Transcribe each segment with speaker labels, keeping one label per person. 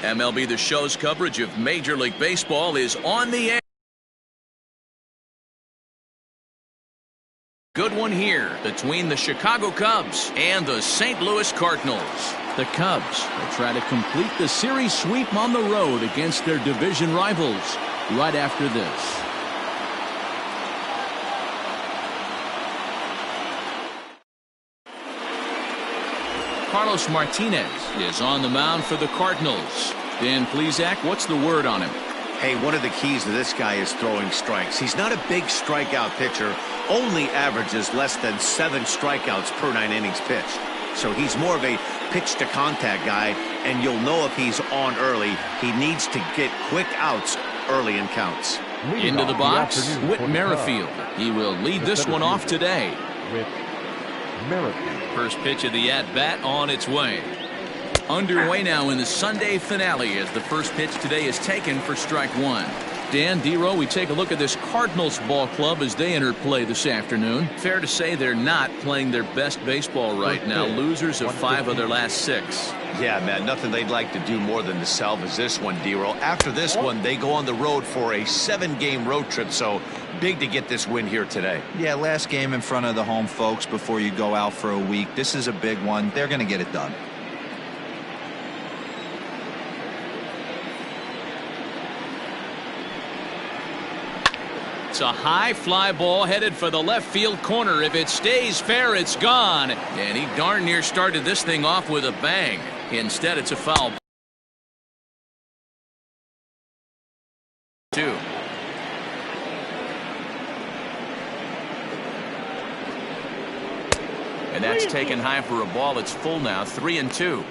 Speaker 1: MLB The Show's coverage of Major League Baseball is on the air. Good one here between the Chicago Cubs and the St. Louis Cardinals. The Cubs will try to complete the series sweep on the road against their division rivals right after this. Carlos Martinez is on the mound for the Cardinals. Dan Plesac, what's the word on him?
Speaker 2: Hey, one of the keys to this guy is throwing strikes. He's not a big strikeout pitcher, only averages less than 7 strikeouts per 9 innings pitched. So he's more of a pitch to contact guy, and you'll know if he's on early. He needs to get quick outs early in counts.
Speaker 1: Into the box, Whit Merrifield. He will lead this one off today. First pitch of the at-bat on its way. Underway now in the Sunday finale as the first pitch today is taken for strike one. Dan, D-Row, we take a look at this Cardinals ball club as they enter play this afternoon. Fair to say they're not playing their best baseball right now. Losers of 5 of their last 6.
Speaker 2: Yeah, man, nothing they'd like to do more than to salvage this one, D-Row. After this one, they go on the road for a 7-game road trip, so big to get this win here today.
Speaker 3: Yeah, last game in front of the home folks before you go out for a week. This is a big one. They're going to get it done.
Speaker 1: It's a high fly ball headed for the left field corner. If it stays fair, it's gone. And he darn near started this thing off with a bang. Instead, it's a foul. 2. And that's taken high for a ball. It's full now, 3-2.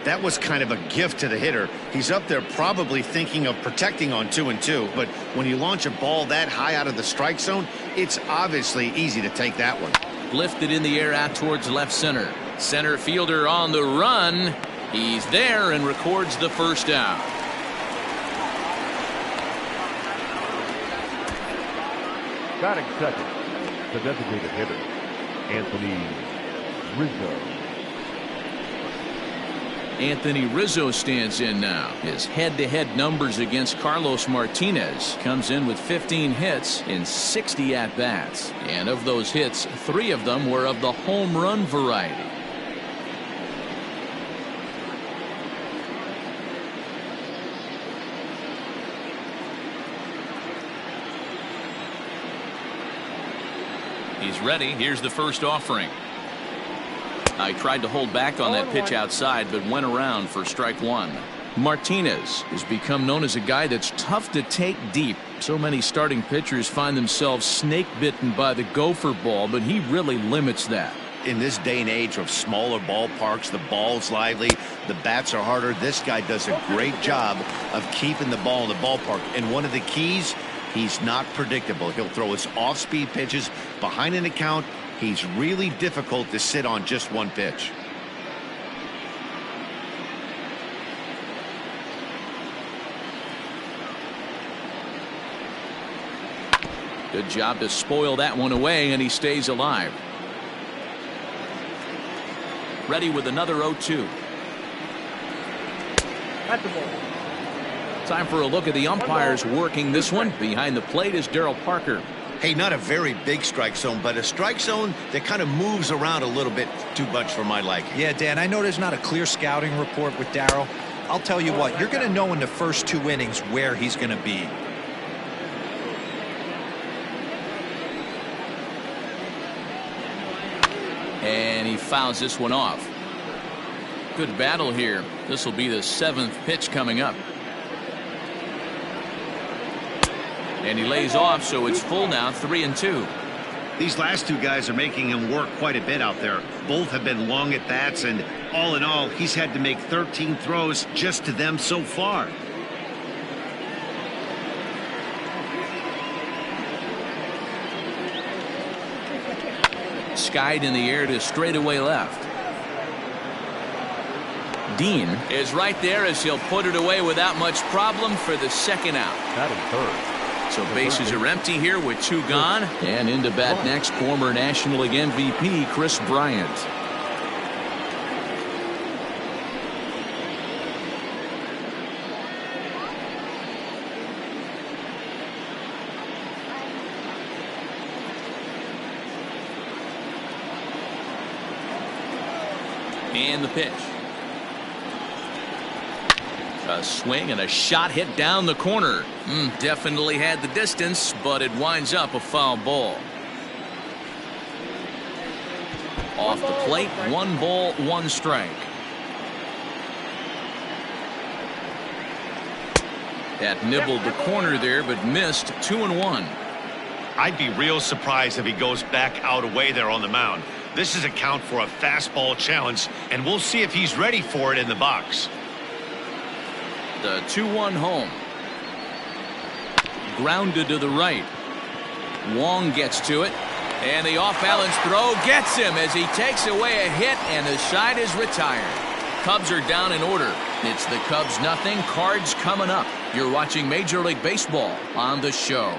Speaker 2: That was kind of a gift to the hitter. He's up there probably thinking of protecting on 2-2, but when you launch a ball that high out of the strike zone, it's obviously easy to take that one.
Speaker 1: Lifted in the air out towards left center. Center fielder on the run. He's there and records the first out.
Speaker 4: Batting second, the designated hitter, Anthony Rizzo.
Speaker 1: Anthony Rizzo stands in now. His head-to-head numbers against Carlos Martinez comes in with 15 hits in 60 at-bats. And of those hits, 3 of them were of the home run variety. He's ready. Here's the first offering. I tried to hold back on that pitch outside, but went around for strike one. Martinez has become known as a guy that's tough to take deep. So many starting pitchers find themselves snake bitten by the gopher ball, but he really limits that.
Speaker 2: In this day and age of smaller ballparks, the ball's lively, the bats are harder. This guy does a great job of keeping the ball in the ballpark. And one of the keys, he's not predictable. He'll throw his off-speed pitches behind an account. He's really difficult to sit on just one pitch.
Speaker 1: Good job to spoil that one away, and he stays alive. Ready with another 0-2.
Speaker 4: At the ball.
Speaker 1: Time for a look at the umpires working this one. Behind the plate is Darryl Parker.
Speaker 2: Hey, not a very big strike zone, but a strike zone that kind of moves around a little bit too much for my liking.
Speaker 3: Yeah, Dan, I know there's not a clear scouting report with Darryl. I'll tell you what, you're going to know in the first 2 innings where he's going to be.
Speaker 1: And he fouls this one off. Good battle here. This will be the 7th pitch coming up. And he lays off, so it's full now, 3-2.
Speaker 2: These last 2 guys are making him work quite a bit out there. Both have been long at bats, and all in all, he's had to make 13 throws just to them so far.
Speaker 1: Skied in the air to straightaway left. Dean is right there as he'll put it away without much problem for the second out.
Speaker 4: Batting third.
Speaker 1: So bases are empty here with 2 gone. And into bat next, former National League MVP Chris Bryant. And the pitch. A swing and a shot hit down the corner. Definitely had the distance, but it winds up a foul ball. Off the plate, 1 ball, 1 strike. That nibbled the corner there, but missed. 2-1.
Speaker 2: I'd be real surprised if he goes back out away there on the mound. This is a count for a fastball challenge, and we'll see if he's ready for it in the box.
Speaker 1: The 2-1 home. Grounded to the right. Wong gets to it. And the off-balance throw gets him as he takes away a hit, and the side is retired. Cubs are down in order. It's the Cubs nothing, Cards coming up. You're watching Major League Baseball on the show.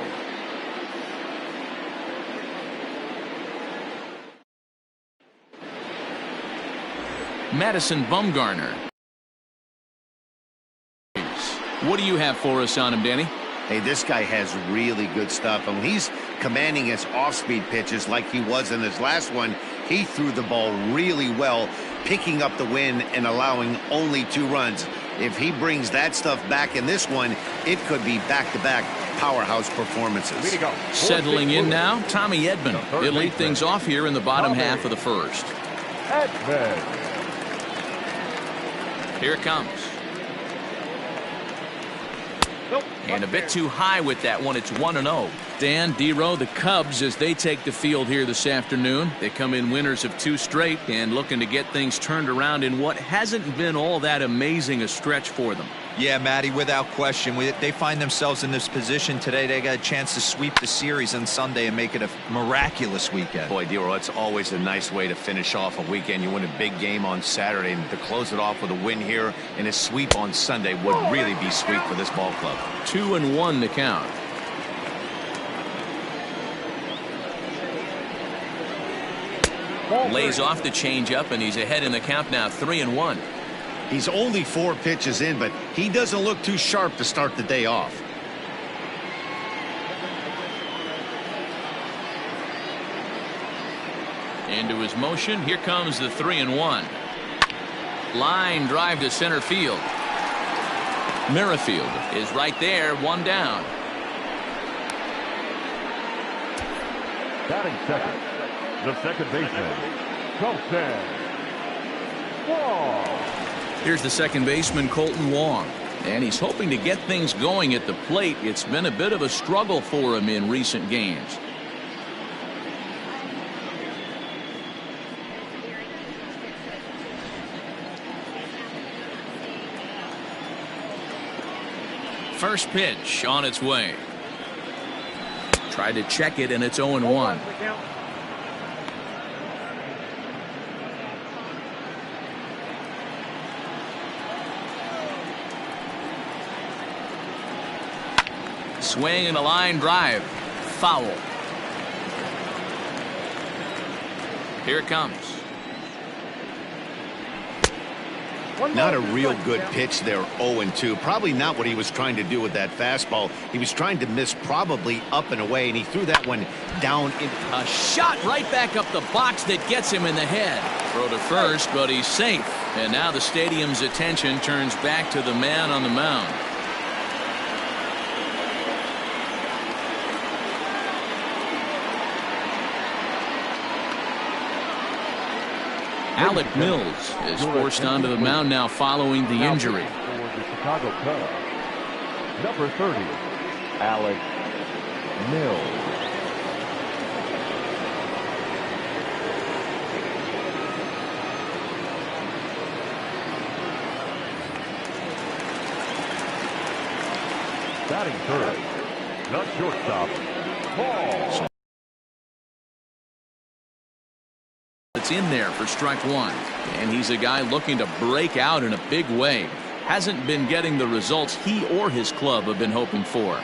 Speaker 1: Madison Bumgarner. What do you have for us on him, Danny?
Speaker 2: Hey, this guy has really good stuff. And when he's commanding his off-speed pitches like he was in his last one, he threw the ball really well, picking up the win and allowing only 2 runs. If he brings that stuff back in this one, it could be back-to-back powerhouse performances.
Speaker 1: Settling in now, Tommy Edman. He'll lead things off here in the bottom half of the first. Here it comes. And a bit too high with that one. It's 1-0. Dan, D-Row, the Cubs, as they take the field here this afternoon. They come in winners of 2 straight and looking to get things turned around in what hasn't been all that amazing a stretch for them.
Speaker 3: Yeah, Matty, without question. They find themselves in this position today. They got a chance to sweep the series on Sunday and make it a miraculous weekend.
Speaker 2: Boy, D-Row, it's always a nice way to finish off a weekend. You win a big game on Saturday, and to close it off with a win here and a sweep on Sunday would really be sweet for this ball club.
Speaker 1: 2-1 the count. Lays off the changeup, and he's ahead in the count now, 3-1.
Speaker 2: He's only 4 pitches in, but he doesn't look too sharp to start the day off.
Speaker 1: Into his motion. Here comes the 3-1. Line drive to center field. Merrifield is right there, 1 down.
Speaker 4: Batting second, the second baseman, Colton Wong.
Speaker 1: Here's the second baseman, Colton Wong. And he's hoping to get things going at the plate. It's been a bit of a struggle for him in recent games. First pitch on its way. Tried to check it, and it's 0-1. Swing and a line drive. Foul. Here it comes.
Speaker 2: Not a real good pitch there, 0-2. Probably not what he was trying to do with that fastball. He was trying to miss probably up and away, and he threw that one down.
Speaker 1: A shot right back up the box that gets him in the head. Throw to first, but he's safe. And now the stadium's attention turns back to the man on the mound. Alec Mills is forced onto the mound now following the injury.
Speaker 4: For the Chicago Cubs, number 30, Alec Mills. Batting third, not shortstop, Paul.
Speaker 1: It's in there for strike 1, and he's a guy looking to break out in a big way. Hasn't been getting the results he or his club have been hoping for.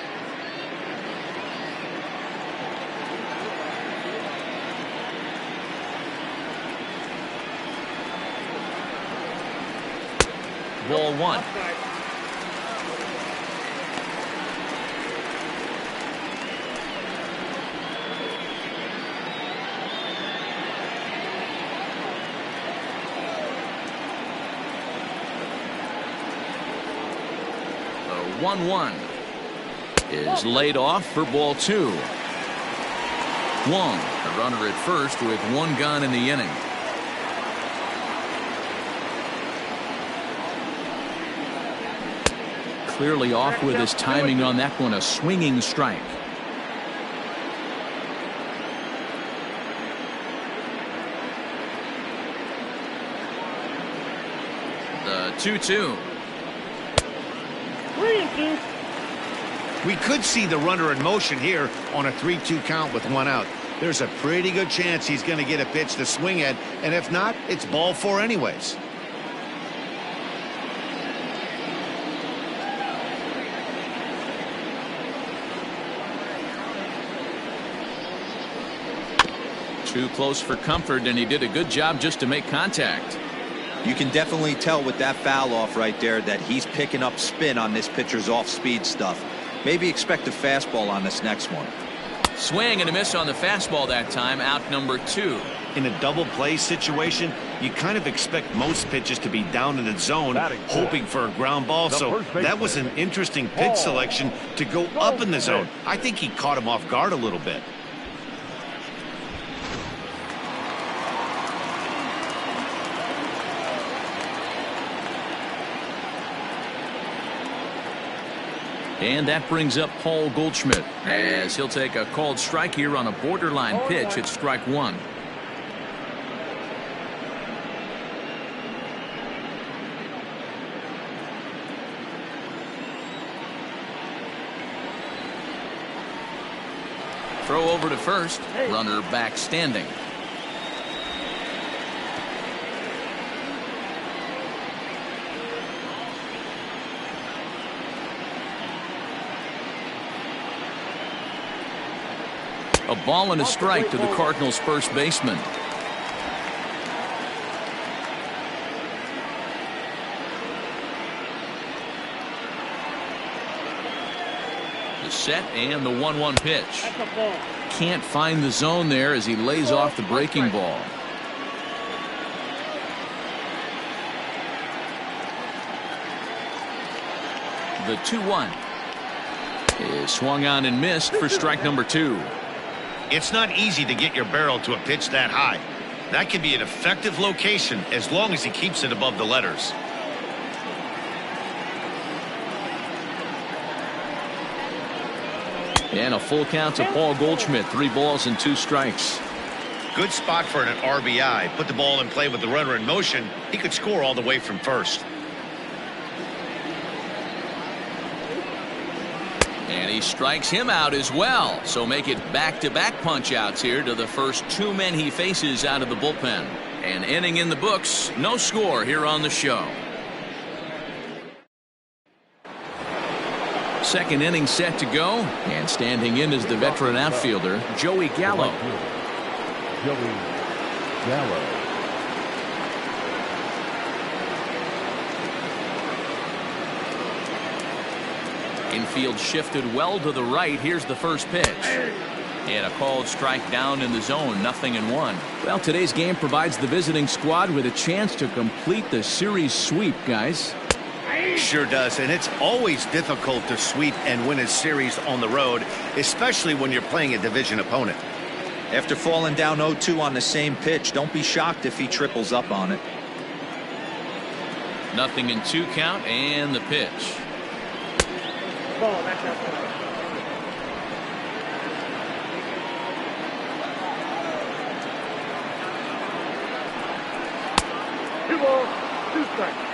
Speaker 1: Ball 1. 1-1 is laid off for ball 2. Wong, the runner at first with 1 gone in the inning. Clearly off with his timing on that one. A swinging strike. The 2-2.
Speaker 4: 3-2.
Speaker 2: We could see the runner in motion here on a 3-2 count with 1 out. There's a pretty good chance he's going to get a pitch to swing at, and if not, it's ball 4 anyways.
Speaker 1: Too close for comfort, and he did a good job just to make contact.
Speaker 3: You can definitely tell with that foul off right there that he's picking up spin on this pitcher's off-speed stuff. Maybe expect a fastball on this next one.
Speaker 1: Swing and a miss on the fastball that time. Out number 2.
Speaker 2: In a double play situation, you kind of expect most pitches to be down in the zone, hoping for a ground ball. So that was an interesting pitch selection to go up in the zone. I think he caught him off guard a little bit.
Speaker 1: And that brings up Paul Goldschmidt as he'll take a called strike here on a borderline pitch at strike 1. Throw over to first. Runner back standing. A ball and a strike to the Cardinals' first baseman. The set and the 1-1 pitch. Can't find the zone there as he lays off the breaking ball. The 2-1 is swung on and missed for strike number 2.
Speaker 2: It's not easy to get your barrel to a pitch that high. That can be an effective location as long as he keeps it above the letters.
Speaker 1: And a full count to Paul Goldschmidt. 3 balls and 2 strikes.
Speaker 2: Good spot for an RBI. Put the ball in play with the runner in motion. He could score all the way from first.
Speaker 1: And he strikes him out as well. So make it back-to-back punch-outs here to the first 2 men he faces out of the bullpen. An inning in the books. No score here on the show. Second inning set to go. And standing in is the veteran outfielder, Joey Gallo.
Speaker 4: Joey Gallo.
Speaker 1: Infield shifted well to the right. Here's the first pitch. And a called strike down in the zone. 0-1. Well, today's game provides the visiting squad with a chance to complete the series sweep, guys.
Speaker 2: Sure does, and it's always difficult to sweep and win a series on the road, especially when you're playing a division opponent.
Speaker 3: After falling down 0-2 on the same pitch, don't be shocked if he triples up on it.
Speaker 1: 0-2 count and the pitch.
Speaker 4: Ball, that's outside. 2 balls, 2 strikes.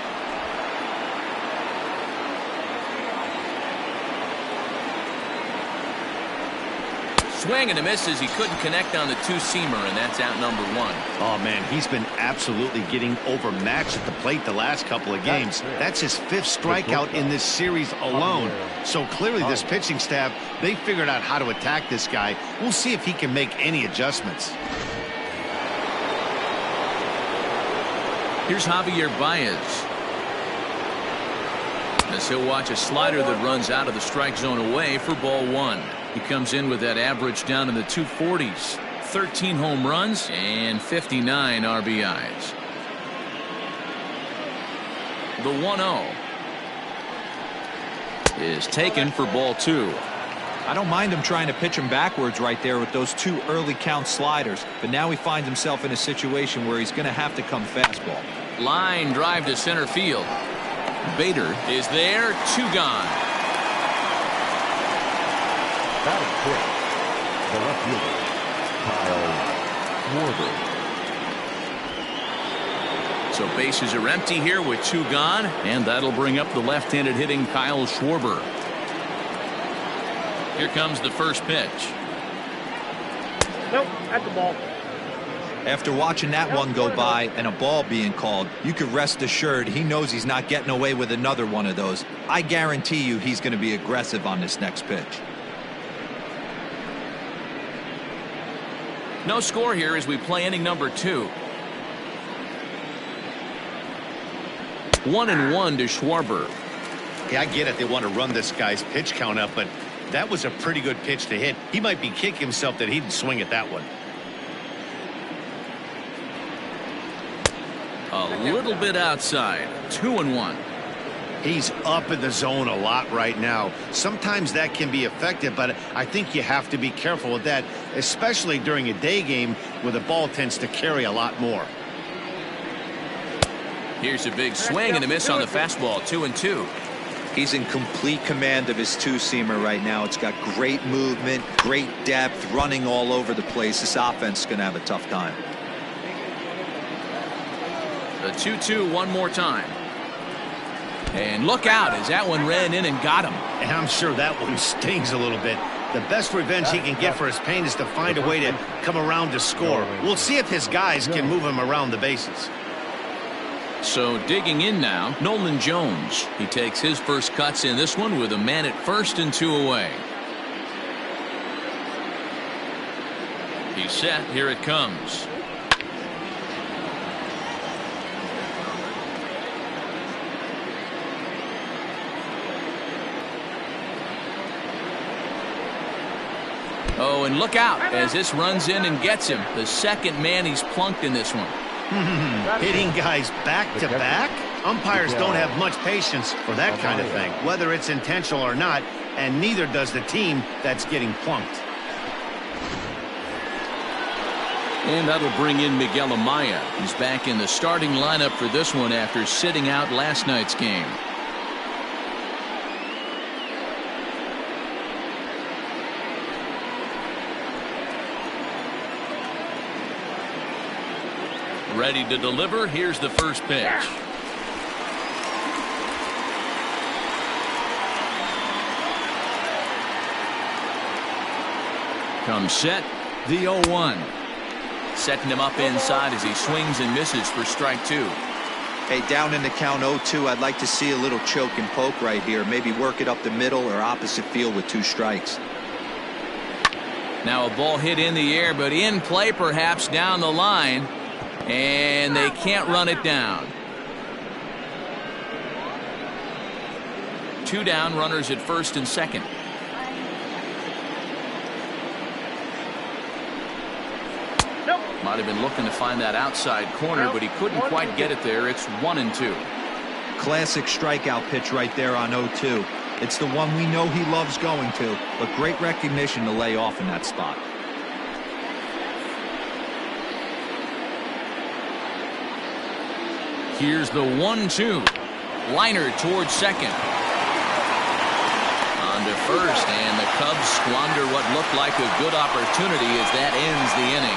Speaker 1: Swing and a miss as he couldn't connect on the 2-seamer, and that's out number 1.
Speaker 2: Oh, man, he's been absolutely getting overmatched at the plate the last couple of games. That's his 5th strikeout in this series alone. So clearly this pitching staff, they figured out how to attack this guy. We'll see if he can make any adjustments.
Speaker 1: Here's Javier Baez. As he'll watch a slider that runs out of the strike zone away for ball 1. He comes in with that average down in the 240s. 13 home runs and 59 RBIs. The 1-0. is taken for ball 2.
Speaker 3: I don't mind him trying to pitch him backwards right there with those 2 early count sliders, but now he finds himself in a situation where he's going to have to come fastball.
Speaker 1: Line drive to center field. Bader is there. 2 gone.
Speaker 4: Batting fifth, the left fielder, Kyle Schwarber.
Speaker 1: So bases are empty here with 2 gone, and that'll bring up the left-handed hitting Kyle Schwarber. Here comes the first pitch.
Speaker 5: Nope, at the ball.
Speaker 3: After watching that one go by and a ball being called, you can rest assured he knows he's not getting away with another one of those. I guarantee you he's going to be aggressive on this next pitch.
Speaker 1: No score here as we play inning number 2. 1-1 to Schwarber.
Speaker 2: Yeah, I get it. They want to run this guy's pitch count up, but that was a pretty good pitch to hit. He might be kicking himself that he didn't swing at that one.
Speaker 1: A little bit outside. 2-1.
Speaker 2: He's up in the zone a lot right now. Sometimes that can be effective, but I think you have to be careful with that, especially during a day game where the ball tends to carry a lot more.
Speaker 1: Here's a big swing and a miss on the fastball. 2-2.
Speaker 3: He's in complete command of his 2-seamer right now. It's got great movement, great depth, running all over the place. This offense is going to have a tough time.
Speaker 1: The 2-2 one more time. And look out as that one ran in and got him.
Speaker 2: And I'm sure that one stings a little bit. The best revenge he can get for his pain is to find a way to come around to score. We'll see if his guys can move him around the bases.
Speaker 1: So digging in now, Nolan Jones. He takes his first cuts in this one with a man at first and 2 away. He's set. Here it comes. Oh, and look out as this runs in and gets him. The second man he's plunked in this one.
Speaker 2: Hitting guys back-to-back? Umpires don't have much patience for that kind of thing, whether it's intentional or not, and neither does the team that's getting plunked.
Speaker 1: And that'll bring in Miguel Amaya. He's back in the starting lineup for this one after sitting out last night's game. Ready to deliver. Here's the first pitch. Comes set. The 0-1. Setting him up inside as he swings and misses for strike 2.
Speaker 3: Hey, down in the count 0-2, I'd like to see a little choke and poke right here. Maybe work it up the middle or opposite field with 2 strikes.
Speaker 1: Now a ball hit in the air, but in play perhaps down the line. And they can't run it down. 2 down, runners at first and second.
Speaker 5: Nope.
Speaker 1: Might have been looking to find that outside corner, but he couldn't quite get it there. It's 1-2.
Speaker 3: Classic strikeout pitch right there on 0-2. It's the one we know he loves going to, but great recognition to lay off in that spot.
Speaker 1: Here's the 1-2. Liner towards second. On to first, and the Cubs squander what looked like a good opportunity as that ends the inning.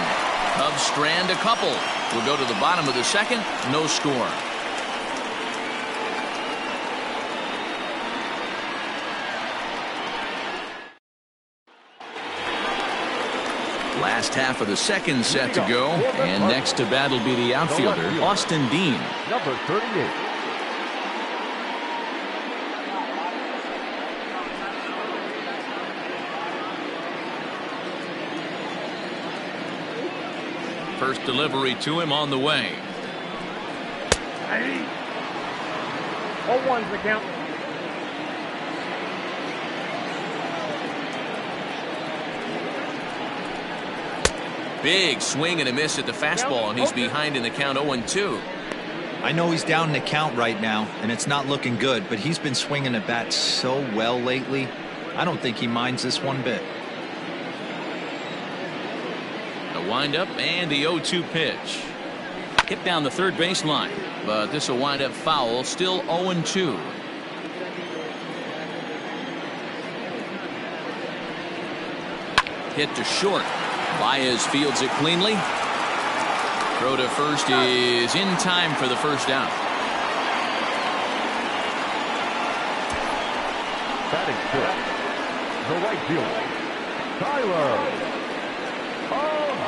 Speaker 1: Cubs strand a couple. We'll go to the bottom of the second. No score. Last half of the second set to go, and next to bat will be the outfielder, Austin Dean.
Speaker 4: Number 38.
Speaker 1: First delivery to him on the way.
Speaker 5: 0-1's the count.
Speaker 1: Big swing and a miss at the fastball, and he's behind in the count 0-2.
Speaker 3: I know he's down in the count right now, and it's not looking good, but he's been swinging the bat so well lately. I don't think he minds this one bit.
Speaker 1: The windup and the 0-2 pitch. Hit down the third baseline, but this will wind up foul. Still 0-2. Hit to short. Baez fields it cleanly. Throw to first is in time for the first down.
Speaker 4: Batting fifth, the right fielder, Tyler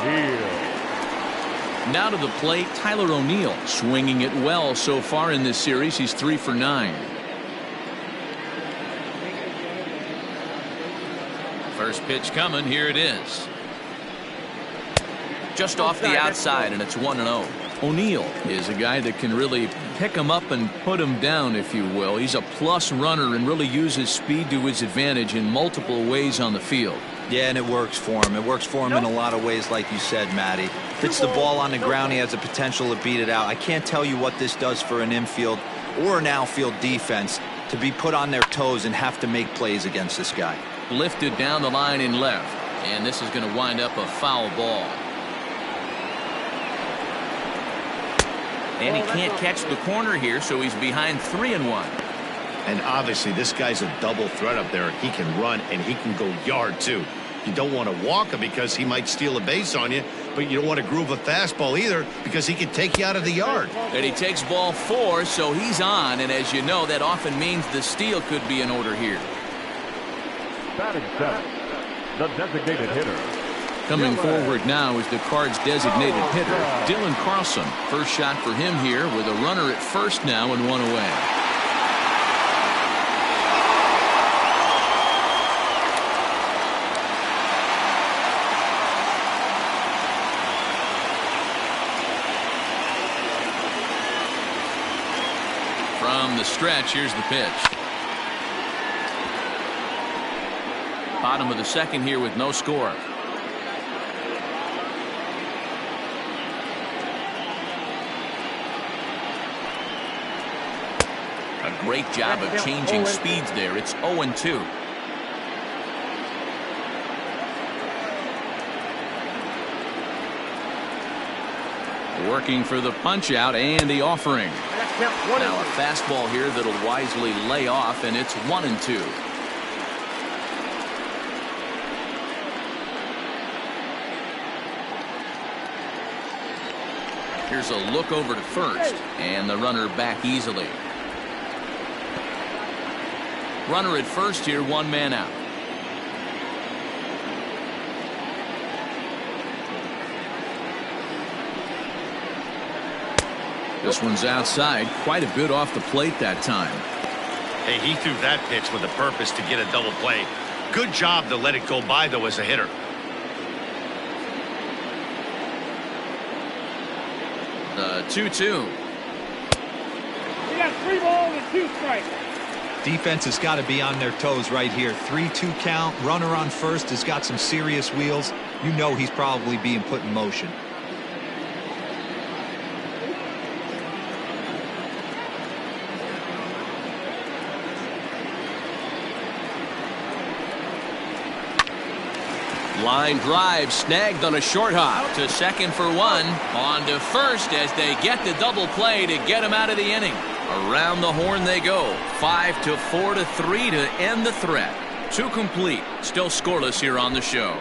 Speaker 4: O'Neill.
Speaker 1: Now to the plate, Tyler O'Neill, swinging it well so far in this series. He's 3 for 9. First pitch coming. Here it is. Just off the outside, and it's 1-0. O'Neill is a guy that can really pick him up and put him down, if you will. He's a plus runner and really uses speed to his advantage in multiple ways on the field.
Speaker 3: Yeah, and it works for him. It works for him in a lot of ways, like you said, Matty. Hits the ball on the ground, he has the potential to beat it out. I can't tell you what this does for an infield or an outfield defense to be put on their toes and have to make plays against this guy.
Speaker 1: Lifted down the line in left, and this is going to wind up a foul ball. And he can't catch the corner here, so he's behind 3-1.
Speaker 2: And obviously this guy's a double threat up there. He can run and he can go yard too. You don't want to walk him because he might steal a base on you, but you don't want to groove a fastball either because he can take you out of the yard.
Speaker 1: And he takes ball 4, so he's on, and as you know, that often means the steal could be in order here.
Speaker 4: Batting seventh, the designated hitter.
Speaker 1: Coming forward now is the Cards' designated hitter, Dylan Carlson. First shot for him here with a runner at first now and 1 away. From the stretch, here's the pitch. Bottom of the second here with no score. A great job of changing speeds there. It's 0-2. Working for the punch out and the offering. Now a fastball here that'll wisely lay off, and it's 1-2. Here's a look over to first, and the runner back easily. Runner at first here, 1 man out. This one's outside, quite a bit off the plate that time.
Speaker 2: Hey, he threw that pitch with a purpose to get a double play. Good job to let it go by, though, as a hitter.
Speaker 1: The 2-2.
Speaker 5: We got 3 balls and 2 strikes.
Speaker 3: Defense has got to be on their toes right here. 3-2 count. Runner on first has got some serious wheels. You know he's probably being put in motion.
Speaker 1: Line drive snagged on a short hop to second for 1. On to first as they get the double play to get him out of the inning. Around the horn they go. 5-4 to 3 to end the threat. 2 complete. Still scoreless here on the show.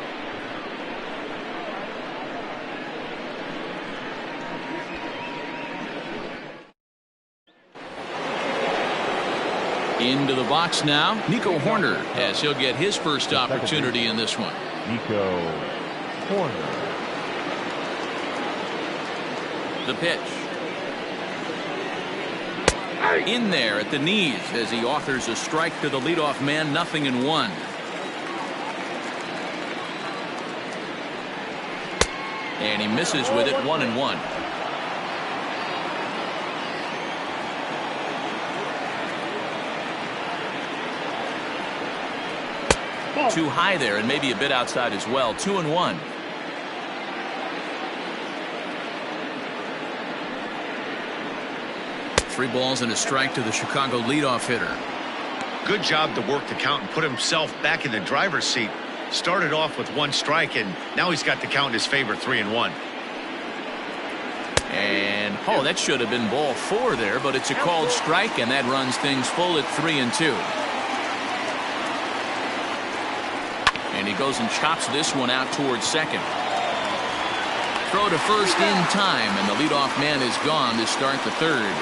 Speaker 1: Into the box now, Nico Horner, as he'll get his first opportunity in this one.
Speaker 4: Nico Horner.
Speaker 1: The pitch. In there at the knees as he authors a strike to the leadoff man. 0-1. And he misses with it. 1-1. Too high there and maybe a bit outside as well. 2-1. 3 balls and a strike to the Chicago leadoff hitter.
Speaker 2: Good job to work the count and put himself back in the driver's seat. Started off with 1 strike, and now he's got the count in his favor, 3-1.
Speaker 1: And that should have been ball 4 there, but it's a called strike, and that runs things full at 3-2. And he goes and chops this one out towards second. Throw to first in time, and the leadoff man is gone to start the third.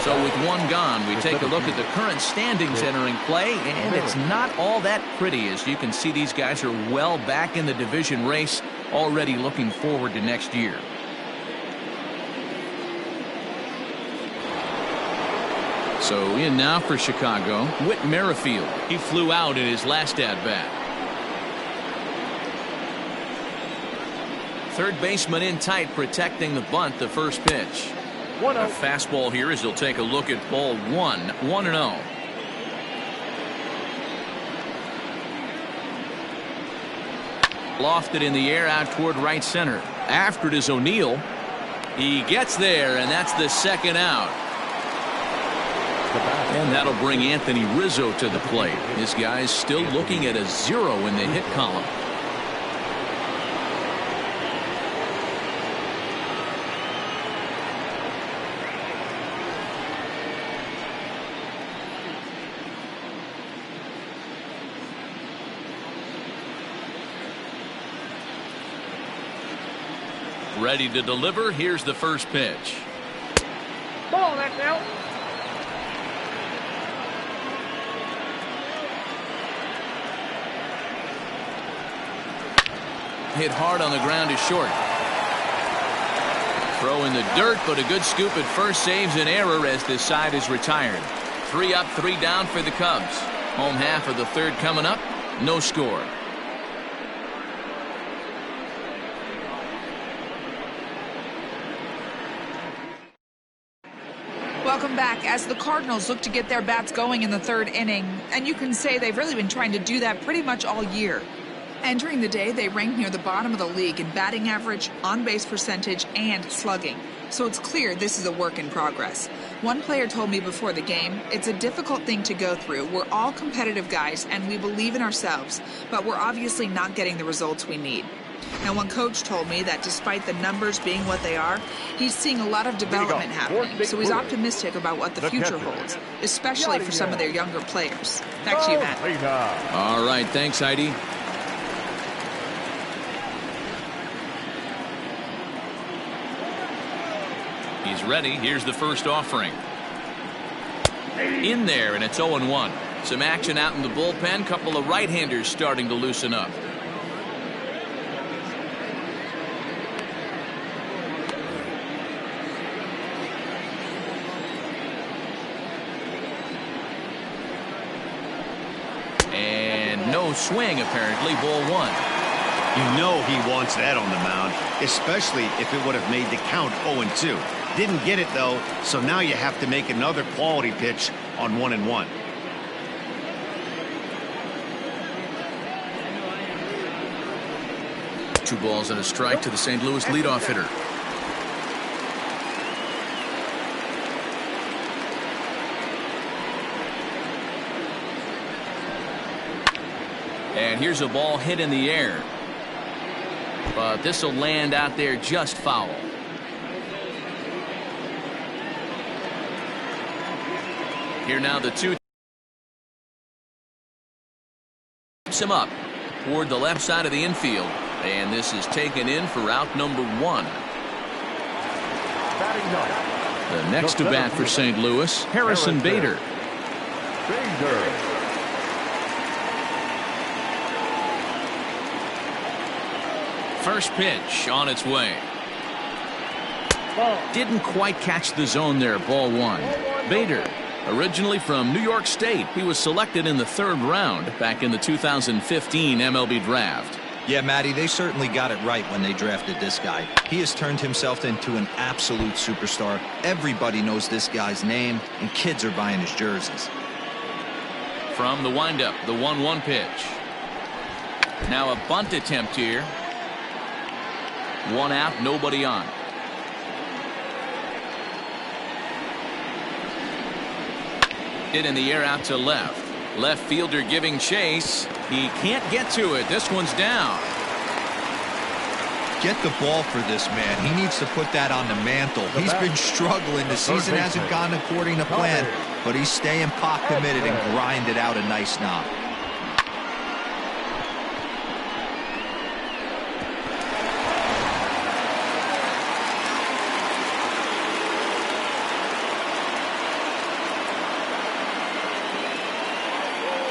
Speaker 1: So with 1 gone, we take a look at the current standings entering play, and it's not all that pretty. As you can see, these guys are well back in the division race, already looking forward to next year. So in now for Chicago, Whit Merrifield. He flew out in his last at-bat. Third baseman in tight, protecting the bunt, the first pitch. A fastball here as he'll take a look at ball 1, 1-0. Lofted in the air out toward right center. After it is O'Neill. He gets there, and that's the second out. And that'll bring Anthony Rizzo to the plate. This guy's still looking at a 0 in the hit column. Ready to deliver. Here's the first pitch.
Speaker 5: Ball, that's out.
Speaker 1: Hit hard on the ground is short. Throw in the dirt, but a good scoop at first saves an error as this side is retired. 3 up, 3 down for the Cubs. Home half of the third coming up. No score.
Speaker 6: Welcome back as the Cardinals look to get their bats going in the 3rd inning, and you can say they've really been trying to do that pretty much all year. Entering the day, they ranked near the bottom of the league in batting average, on-base percentage, and slugging. So it's clear this is a work in progress. One player told me before the game, it's a difficult thing to go through. We're all competitive guys, and we believe in ourselves, but we're obviously not getting the results we need. Now, one coach told me that despite the numbers being what they are, he's seeing a lot of development happening, so he's optimistic about what the future holds, especially for some of their younger players. Back to you, Matt.
Speaker 1: All right, thanks, Heidi. He's ready. Here's the first offering. In there, and it's 0-1. Some action out in the bullpen. Couple of right-handers starting to loosen up. And no swing, apparently. Ball 1.
Speaker 2: You know he wants that on the mound, especially if it would have made the count 0-2. Didn't get it, though, so now you have to make another quality pitch on 1-1.
Speaker 1: Two balls and a strike to the St. Louis leadoff hitter. And here's a ball hit in the air. But this will land out there just foul. Here now the 2. Keeps him up toward the left side of the infield. And this is taken in for out number 1. The next to bat for St. Louis, Harrison Bader. First pitch on its way. Didn't quite catch the zone there. Ball 1. Bader, originally from New York State, he was selected in the 3rd round back in the 2015 MLB draft.
Speaker 3: Yeah, Matty, they certainly got it right when they drafted this guy. He has turned himself into an absolute superstar. Everybody knows this guy's name, and kids are buying his jerseys.
Speaker 1: From the windup, the 1-1 pitch. Now a bunt attempt here. 1 out, nobody on. Hit in the air out to left. Left fielder giving chase. He can't get to it. This one's down.
Speaker 3: Get the ball for this man. He needs to put that on the mantle. He's been struggling. The season hasn't gone according to plan, but he's staying pot committed and grinded out a nice knock.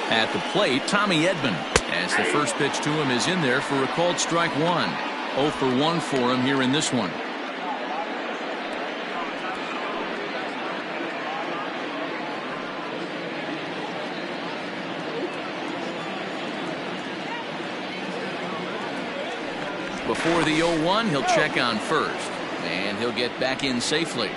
Speaker 1: At the plate, Tommy Edman, as the first pitch to him is in there for a called strike one. 0 for 1 for him here in this one. Before the 0-1, he'll check on first, and he'll get back in safely.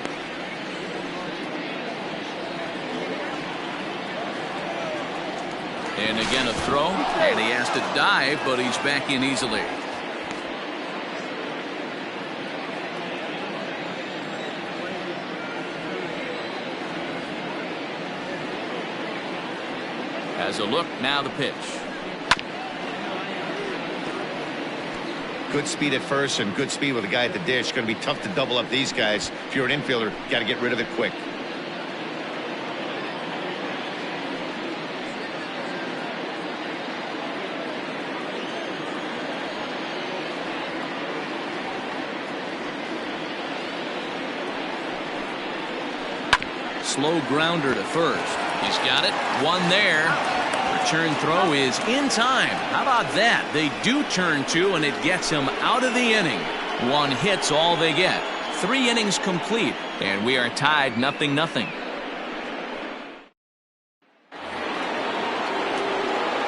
Speaker 1: And again a throw, and he has to dive, but he's back in easily. Has a look, now the pitch.
Speaker 2: Good speed at first and good speed with a guy at the dish. It's going to be tough to double up these guys. If you're an infielder, you got to get rid of it quick.
Speaker 1: Slow grounder to first. He's got it. One there. Return throw is in time. How about that? They do turn two, and it gets him out of the inning. One hit's all they get. 3 innings complete, and we are tied 0-0.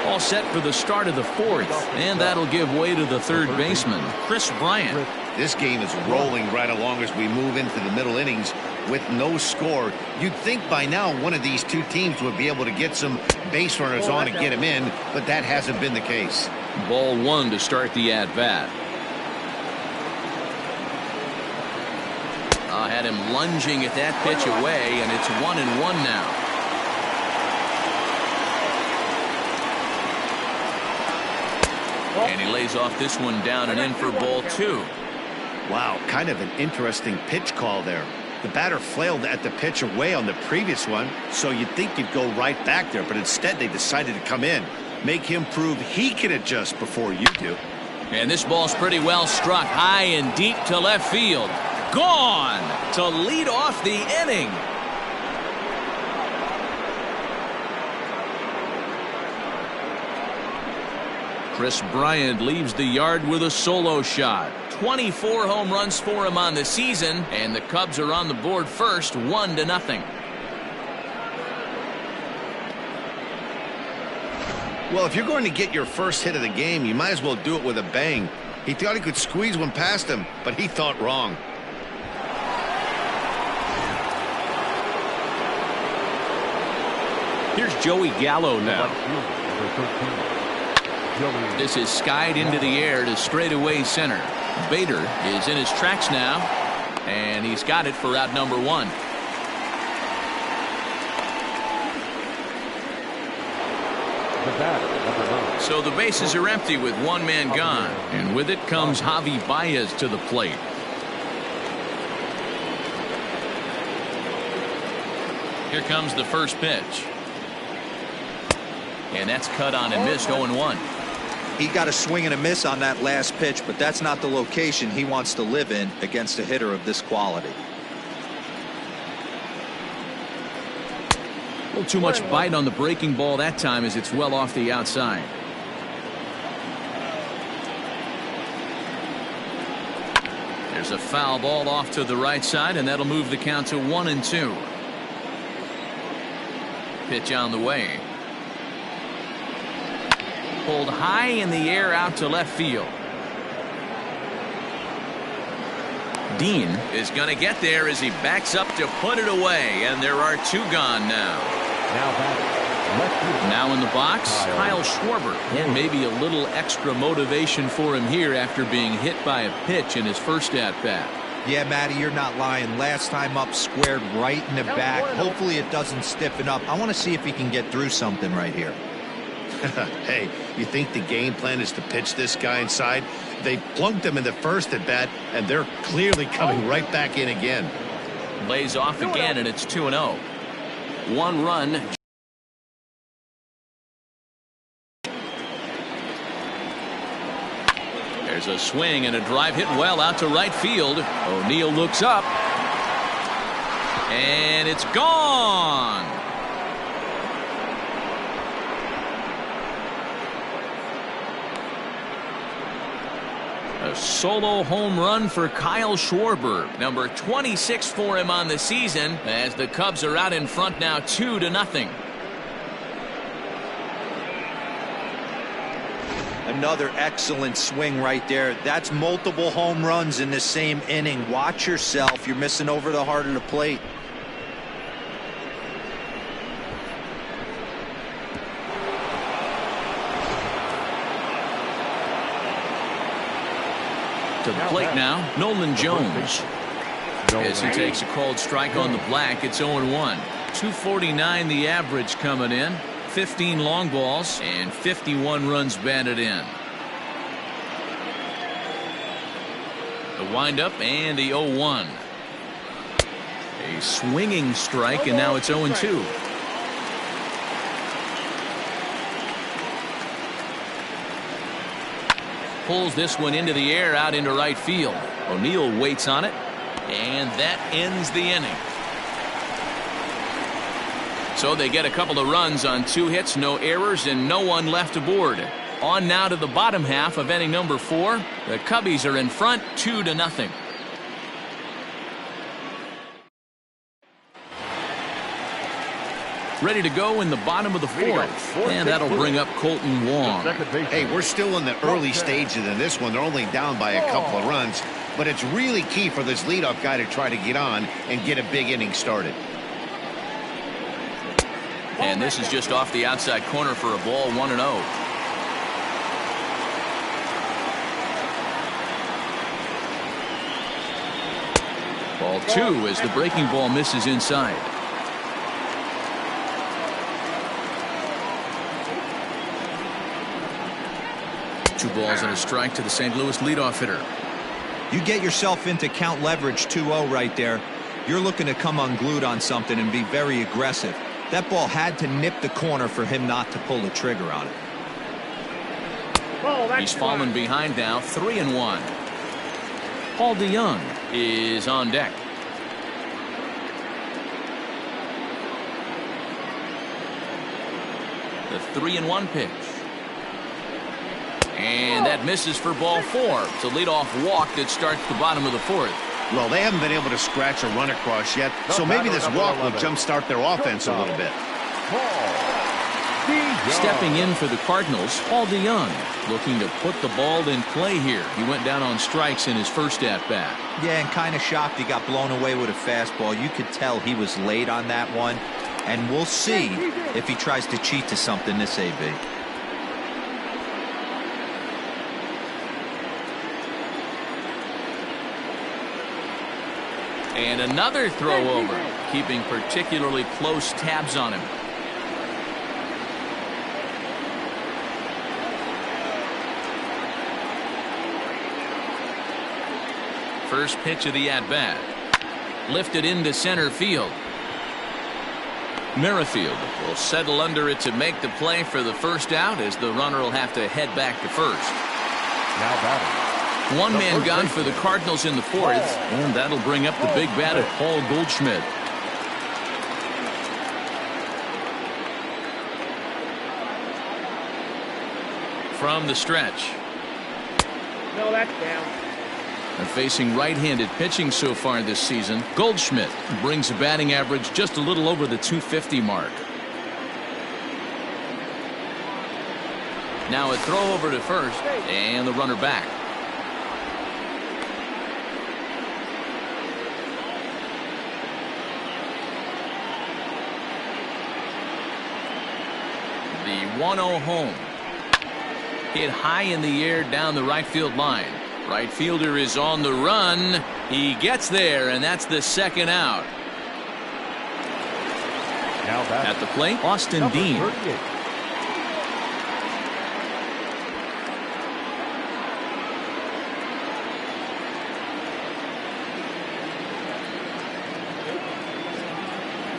Speaker 1: All set for the start of the 4th, and that'll give way to the third baseman, Chris Bryant.
Speaker 2: This game is rolling right along as we move into the middle innings with no score. You'd think by now one of these two teams would be able to get some base runners on and get him in, but that hasn't been the case.
Speaker 1: Ball 1 to start the at-bat. Had him lunging at that pitch away, and it's 1-1 now. And he lays off this one down and in for ball 2.
Speaker 2: Wow, kind of an interesting pitch call there. The batter flailed at the pitch away on the previous one, so you'd think you'd go right back there, but instead they decided to come in. Make him prove he can adjust before you do.
Speaker 1: And this ball's pretty well struck high and deep to left field. Gone to lead off the inning. Chris Bryant leaves the yard with a solo shot. 24 home runs for him on the season, and the Cubs are on the board first, 1-0.
Speaker 2: Well, if you're going to get your first hit of the game, you might as well do it with a bang. He thought he could squeeze one past him, but he thought wrong.
Speaker 1: Here's Joey Gallo now. This is skied into the air to straightaway center. Bader is in his tracks now, and he's got it for out number 1. So the bases are empty with one man gone, and with it comes Javi Baez to the plate. Here comes the first pitch. And that's cut on and missed. 0-1.
Speaker 3: He got a swing and a miss on that last pitch, but that's not the location he wants to live in against a hitter of this quality.
Speaker 1: A little too much bite on the breaking ball that time as it's well off the outside. There's a foul ball off to the right side, and that'll move the count to 1-2. Pitch on the way. Pulled high in the air out to left field. Dean is going to get there as he backs up to put it away, and there are 2 gone now. Now in the box, Kyle Schwarber, and maybe a little extra motivation for him here after being hit by a pitch in his first at bat.
Speaker 3: Yeah, Matty, you're not lying. Last time up, squared right in the back. Hopefully it doesn't stiffen up. I want to see if he can get through something right here.
Speaker 2: Hey, you think the game plan is to pitch this guy inside? They plunked him in the first at bat, and they're clearly coming right back in again.
Speaker 1: Lays off again, and it's 2-0. 1 run. There's a swing and a drive hit well out to right field. O'Neill looks up. And it's gone. A solo home run for Kyle Schwarber. Number 26 for him on the season as the Cubs are out in front now 2-0.
Speaker 3: Another excellent swing right there. That's multiple home runs in the same inning. Watch yourself. You're missing over the heart of the plate.
Speaker 1: To the plate now, Nolan Jones. As he takes a called strike on the black, it's 0-1. 249 the average coming in. 15 long balls and 51 runs batted in. The windup and the 0-1. A swinging strike, and now it's 0-2. Pulls this one into the air out into right field. O'Neill waits on it, and that ends the inning. So they get a couple of runs on 2 hits, no errors, and no one left aboard. On now to the bottom half of inning number 4. The Cubbies are in front 2-0. Ready to go in the bottom of the 4th. And that'll bring up Colton Wong.
Speaker 2: Hey, we're still in the early stages of this one. They're only down by a couple of runs. But it's really key for this leadoff guy to try to get on and get a big inning started.
Speaker 1: And this is just off the outside corner for a ball, 1-0. Ball 2 as the breaking ball misses inside. Two balls and a strike to the St. Louis leadoff hitter.
Speaker 3: You get yourself into count leverage 2-0 right there. You're looking to come unglued on something and be very aggressive. That ball had to nip the corner for him not to pull the trigger on it.
Speaker 1: He's fallen behind now, 3-1. Paul DeYoung is on deck. The 3-1 pitch. And that misses for ball 4. It's a leadoff walk that starts the bottom of the 4th.
Speaker 2: Well, they haven't been able to scratch a run across yet, so maybe this walk will jumpstart their offense a little bit.
Speaker 1: Stepping in for the Cardinals, Paul DeYoung, looking to put the ball in play here. He went down on strikes in his first at-bat.
Speaker 3: Yeah, and kind of shocked he got blown away with a fastball. You could tell he was late on that one, and we'll see if he tries to cheat to something this AB.
Speaker 1: And another throw over, keeping particularly close tabs on him. First pitch of the at-bat. Lifted into center field. Merrifield will settle under it to make the play for the first out, as the runner will have to head back to first.
Speaker 4: Now batting.
Speaker 1: One man gone for the Cardinals in the 4th, and that'll bring up the big bat of Paul Goldschmidt. From the stretch.
Speaker 5: No, that's down.
Speaker 1: And facing right-handed pitching so far this season, Goldschmidt brings a batting average just a little over the 250 mark. Now a throw over to first, and the runner back. The 1-0 home. Hit high in the air down the right field line. Right fielder is on the run, He gets there, and that's the second out.
Speaker 4: Now back
Speaker 1: At the plate, Austin
Speaker 4: number
Speaker 1: Dean.
Speaker 4: 38.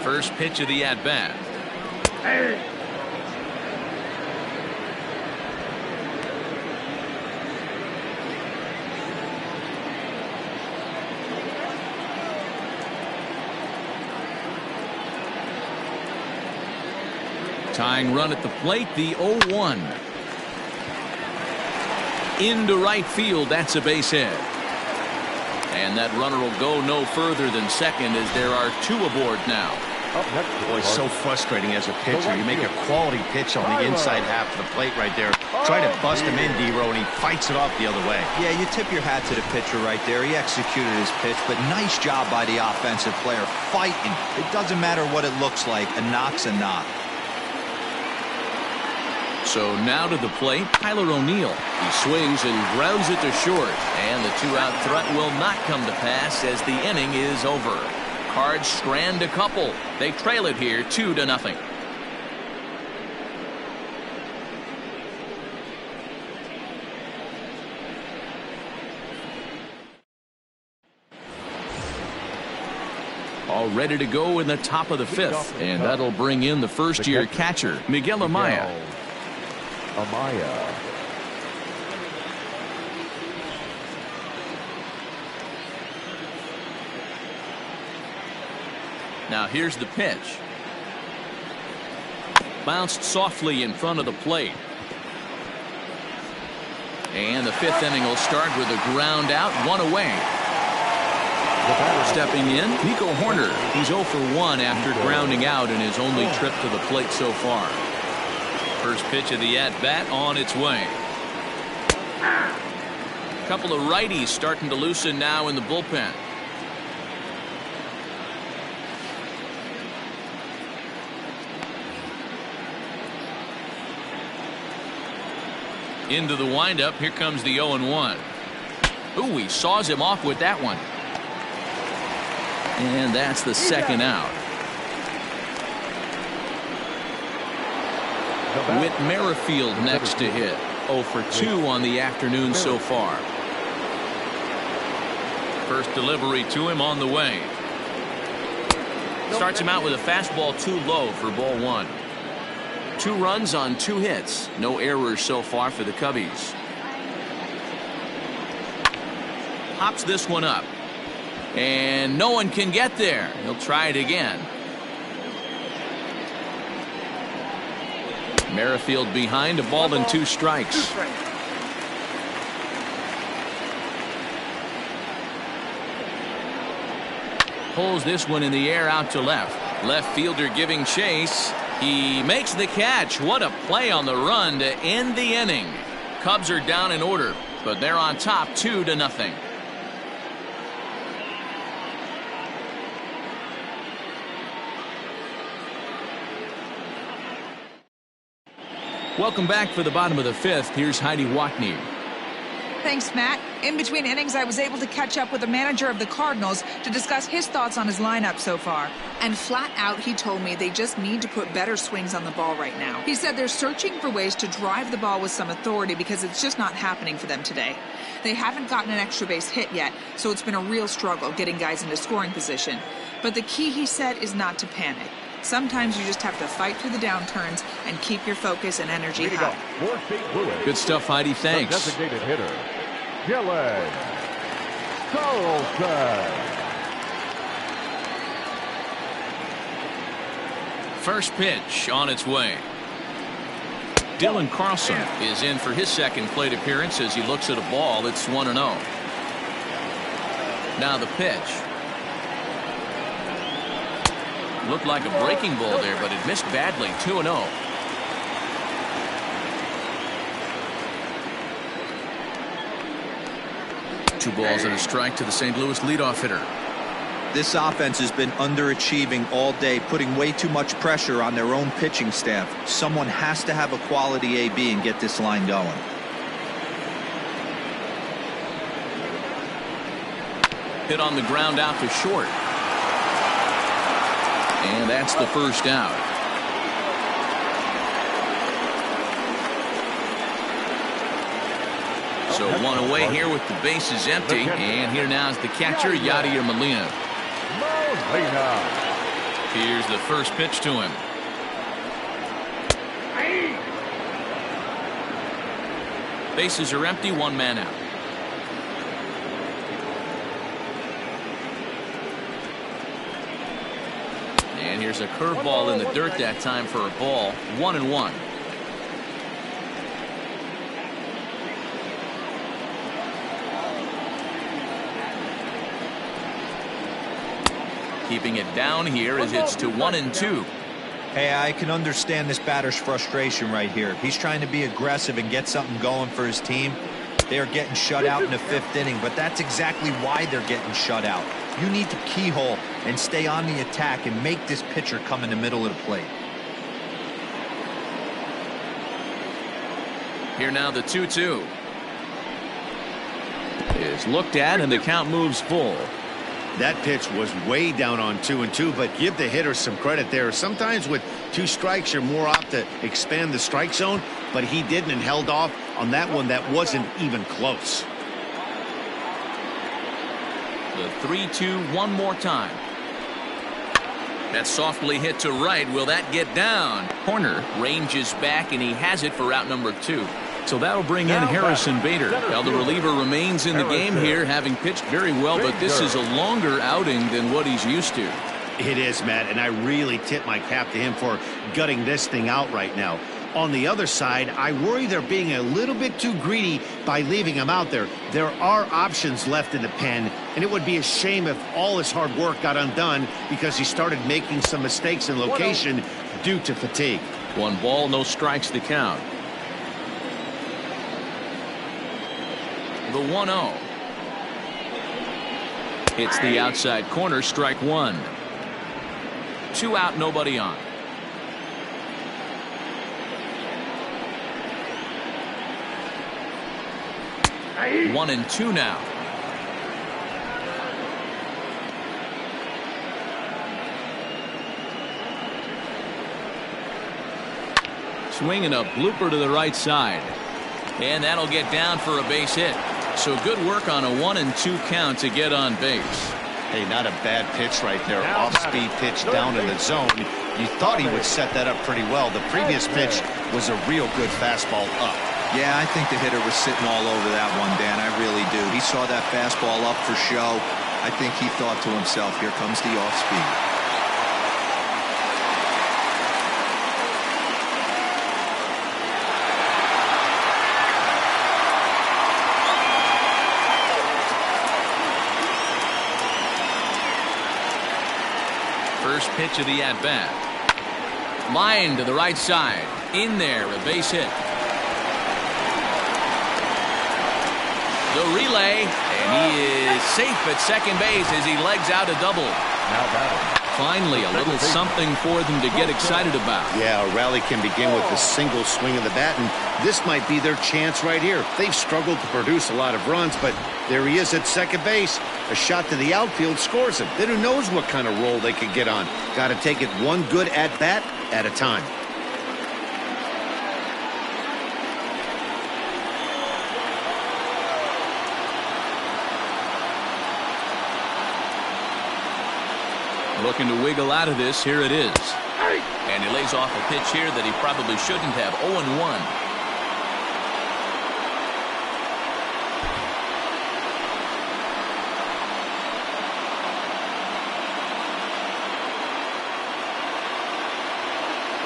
Speaker 1: First pitch of the at-bat. Tying run at the plate, the 0-1. Into right field, that's a base hit. And that runner will go no further than second as there are two aboard now.
Speaker 4: Up next,
Speaker 2: Boy, it's so frustrating as a pitcher. You make a quality pitch on the inside half of the plate right there. Try to bust him in, D-Row, and he fights it off the other way.
Speaker 3: Yeah, you tip your hat to the pitcher right there. He executed his pitch, but nice job by the offensive player fighting. It doesn't matter what it looks like. A knock's a knock.
Speaker 1: So now to the plate, Tyler O'Neill. He swings and grounds it to short. And the two-out threat will not come to pass as the inning is over. Cards strand a couple. They trail it here 2-0. All ready to go in the top of the fifth. And that'll bring in the first-year catcher, Miguel Amaya. Now here's the pitch. Bounced softly in front of the plate. And the fifth inning will start with a ground out, one away. Stepping in, Nico Horner. He's 0 for 1 after grounding out in his only trip to the plate so far. First pitch of the at-bat on its way. A couple of righties starting to loosen now in the bullpen. Into the windup. Here comes the 0-1. Ooh, he saws him off with that one. And that's the second out. Whit Merrifield next to hit. 0 for 2 on the afternoon so far. First delivery to him on the way. Starts him out with a fastball too low for ball 1. 2 runs on 2 hits. No errors so far for the Cubbies. Hops this one up. And no one can get there. He'll try it again. Merrifield behind, a ball and 2 strikes. Pulls this one in the air out to left. Left fielder giving chase. He makes the catch. What a play on the run to end the inning. Cubs are down in order, but they're on top 2-0. Welcome back for the bottom of the fifth. Here's Heidi Watney.
Speaker 6: Thanks, Matt. In between innings, I was able to catch up with the manager of the Cardinals to discuss his thoughts on his lineup so far. And flat out, he told me they just need to put better swings on the ball right now. He said they're searching for ways to drive the ball with some authority because it's just not happening for them today. They haven't gotten an extra base hit yet, so it's been a real struggle getting guys into scoring position. But the key, he said, is not to panic. Sometimes you just have to fight through the downturns and keep your focus and energy high.
Speaker 1: Good stuff, Heidi. Thanks.
Speaker 4: Designated hitter, Dylan Carlson.
Speaker 1: First pitch on its way. Dylan Carlson is in for his second plate appearance as he looks at a ball. It's 1-0. Now the pitch. Looked like a breaking ball there, but it missed badly. 2-0. Two balls and a strike to the St. Louis leadoff hitter.
Speaker 3: This offense has been underachieving all day, putting way too much pressure on their own pitching staff. Someone has to have a quality AB and get this line going.
Speaker 1: Hit on the ground out to short. And that's the first out. So one away here with the bases empty. And here now is the catcher, Yadier Molina. Here's the first pitch to him. Bases are empty, one man out. And here's a curveball in the dirt that time for a ball. 1-1. Keeping it down here as it's to 1-2.
Speaker 3: Hey, I can understand this batter's frustration right here. He's trying to be aggressive and get something going for his team. They are getting shut out in the 5th inning, but that's exactly why they're getting shut out. You need to keyhole and stay on the attack and make this pitcher come in the middle of the plate.
Speaker 1: Here now the 2-2 is looked at and the count moves full.
Speaker 2: That pitch was way down on 2-2, but give the hitter some credit there. Sometimes with 2 strikes, you're more apt to expand the strike zone, but he didn't and held off on that one that wasn't even close.
Speaker 1: The 3-2 one more time. That's softly hit to right. Will that get down? Corner ranges back and he has it for out number 2. So that'll bring in Harrison Bader. Now the reliever remains in the game here, having pitched very well, but this is a longer outing than what he's used to.
Speaker 2: It is, Matt, and I really tip my cap to him for gutting this thing out right now. On the other side, I worry they're being a little bit too greedy by leaving him out there. There are options left in the pen, and it would be a shame if all his hard work got undone because he started making some mistakes in location due to fatigue.
Speaker 1: 1 ball, no strikes to count. The 1-0. Hits the outside corner, strike 1. 2 out, nobody on.
Speaker 5: Hey.
Speaker 1: 1-2 now. Swinging a blooper to the right side. And that'll get down for a base hit. So good work on a 1-2 count to get on base.
Speaker 2: Hey, not a bad pitch right there. Off-speed pitch down in the zone. You thought he would set that up pretty well. The previous pitch was a real good fastball up.
Speaker 3: Yeah, I think the hitter was sitting all over that one, Dan. I really do. He saw that fastball up for show. I think he thought to himself, here comes the off-speed.
Speaker 1: First pitch of the at-bat. Line to the right side. In there, a base hit. The relay, and he is safe at second base as he legs out a double. Finally, a little something for them to get excited about.
Speaker 2: Yeah, a rally can begin with a single swing of the bat, and this might be their chance right here. They've struggled to produce a lot of runs, but there he is at second base. A shot to the outfield scores him. Then who knows what kind of roll they could get on. Got to take it one good at-bat at a time.
Speaker 1: Looking to wiggle out of this. Here it is. And he lays off a pitch here that he probably shouldn't have. 0-1.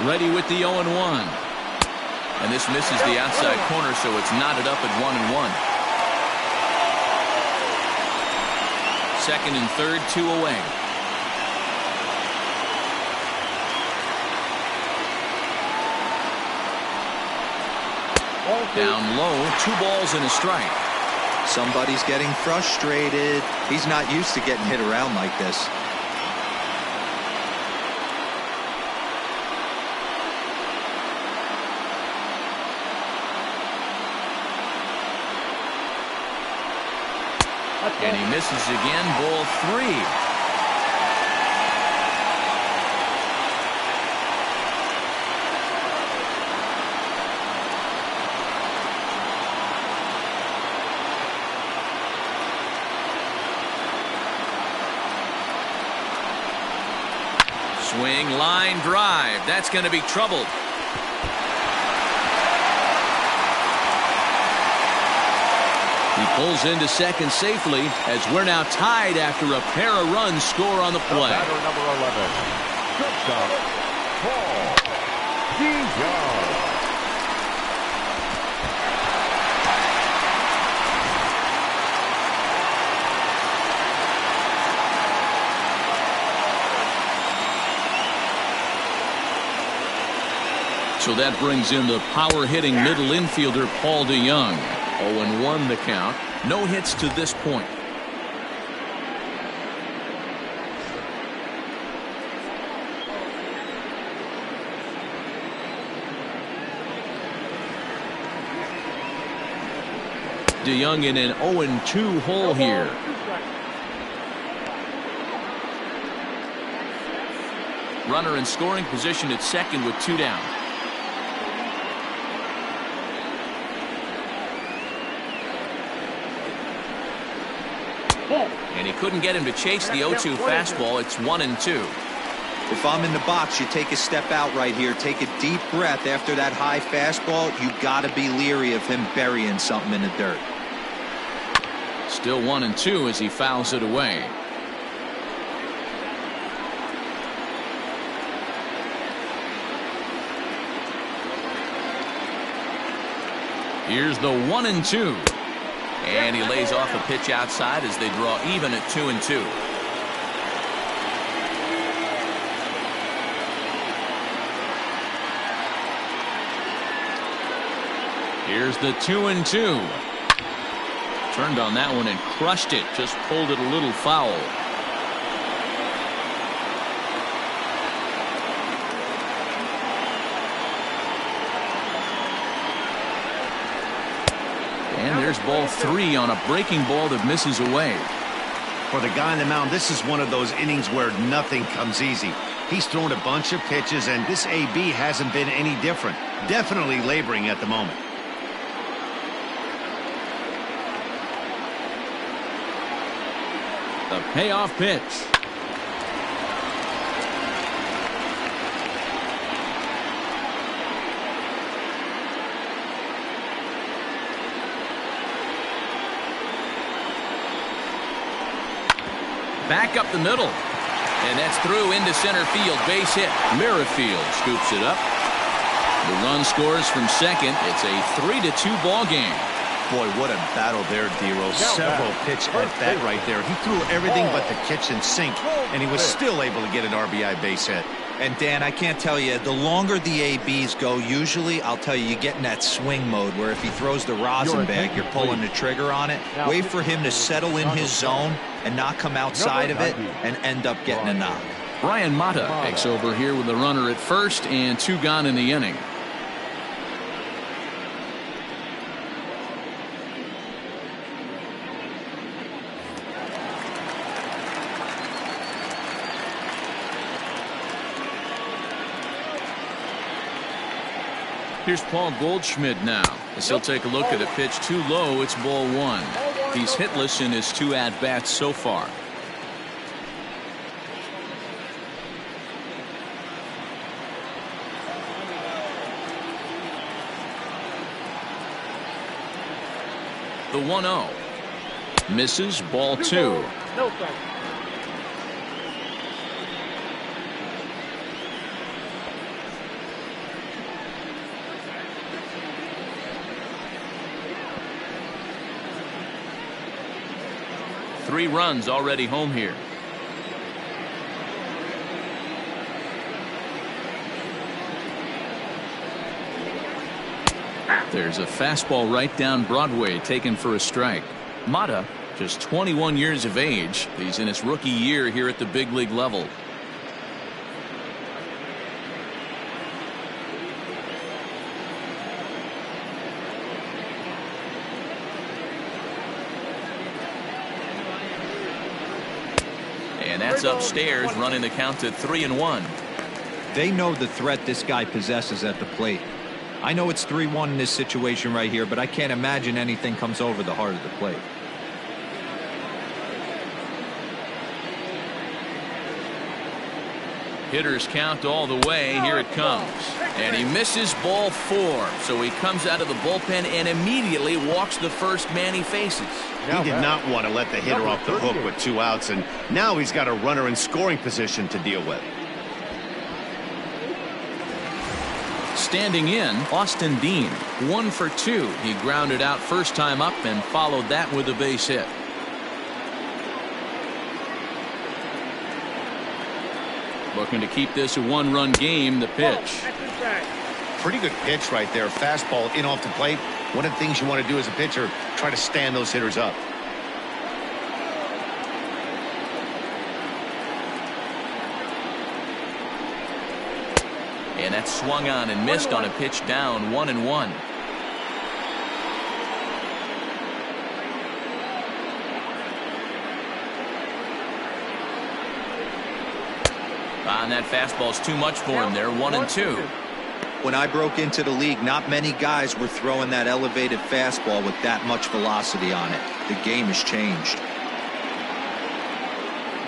Speaker 1: Ready with the 0-1. And this misses the outside corner, so it's knotted up at 1-1. Second and third, 2 away. Down low, 2 balls and a strike.
Speaker 3: Somebody's getting frustrated. He's not used to getting hit around like this.
Speaker 1: And he misses again. Ball 3. Swing, line drive. That's going to be troubled. He pulls into second safely as we're now tied after a pair of runs score on the play.
Speaker 4: Batter number 11, shortstop, Paul Young.
Speaker 1: So that brings in the power-hitting middle infielder Paul DeYoung. 0-1 the count. No hits to this point. DeYoung in an 0-2 hole here. Runner in scoring position at second with 2 down. And he couldn't get him to chase the 0-2 fastball. It's 1-2.
Speaker 3: If I'm in the box, you take a step out right here. Take a deep breath after that high fastball. You got to be leery of him burying something in the dirt.
Speaker 1: Still 1-2 as he fouls it away. Here's the 1-2. And he lays off a pitch outside as they draw even at 2-2. Here's the 2-2. Turned on that one and crushed it. Just pulled it a little foul. And there's ball 3 on a breaking ball that misses away.
Speaker 2: For the guy on the mound, this is one of those innings where nothing comes easy. He's thrown a bunch of pitches, and this AB hasn't been any different. Definitely laboring at the moment.
Speaker 1: The payoff pitch. Back up the middle. And that's through into center field. Base hit. Merrifield scoops it up. The run scores from second. It's a 3-2 ball game.
Speaker 2: Boy, what a battle there, D-Roll. Several pitch at bat right there. He threw everything but the kitchen sink, and he was still able to get an RBI base hit.
Speaker 3: And Dan, I can't tell you, the longer the ABs go, usually, I'll tell you, you get in that swing mode where if he throws the rosin bag, you're pulling the trigger on it. Wait for him to settle in his zone and not come outside of it and end up getting a knock.
Speaker 1: Brian Mata takes over here with the runner at first and 2 gone in the inning. Here's Paul Goldschmidt now as he'll take a look at a pitch too low. It's ball 1. He's hitless in his 2 at-bats so far. The 1-0 misses. Ball 2.
Speaker 5: No thanks.
Speaker 1: Three runs already home here. There's a fastball right down Broadway taken for a strike. Mata, just 21 years of age. He's in his rookie year here at the big league level. bats upstairs, running the count to 3-1.
Speaker 3: They know the threat this guy possesses at the plate. I know it's 3-1 in this situation right here, but I can't imagine anything comes over the heart of the plate.
Speaker 1: Hitters count all the way. Here it comes. And he misses ball 4. So he comes out of the bullpen and immediately walks the first man he faces.
Speaker 2: He did not want to let the hitter off the hook with 2 outs, and now he's got a runner in scoring position to deal with.
Speaker 1: Standing in, Austin Dean, 1 for 2. He grounded out first time up and followed that with a base hit. Looking to keep this a 1-run game. The pitch.
Speaker 2: Pretty good pitch right there. Fastball in off the plate. One of the things you want to do as a pitcher, try to stand those hitters up.
Speaker 1: And that's swung on and missed on a pitch down, 1-1. And that fastball's too much for him there, 1-2.
Speaker 3: When I broke into the league, not many guys were throwing that elevated fastball with that much velocity on it. The game has changed.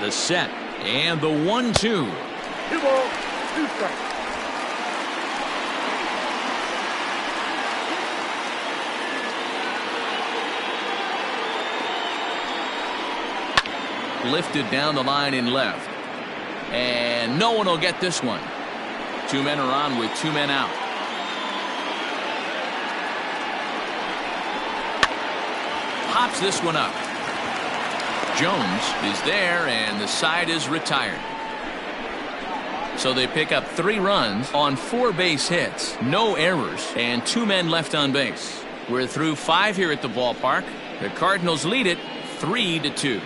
Speaker 1: The set and the 1-2.
Speaker 5: 2 balls, 2 strikes.
Speaker 1: Lifted down the line in left. And no one will get this one. 2 men are on with 2 men out. Hops this one up. Jones is there, and the side is retired. So they pick up 3 runs on 4 base hits, no errors, and 2 men left on base. We're through 5 here at the ballpark. The Cardinals lead it 3-2.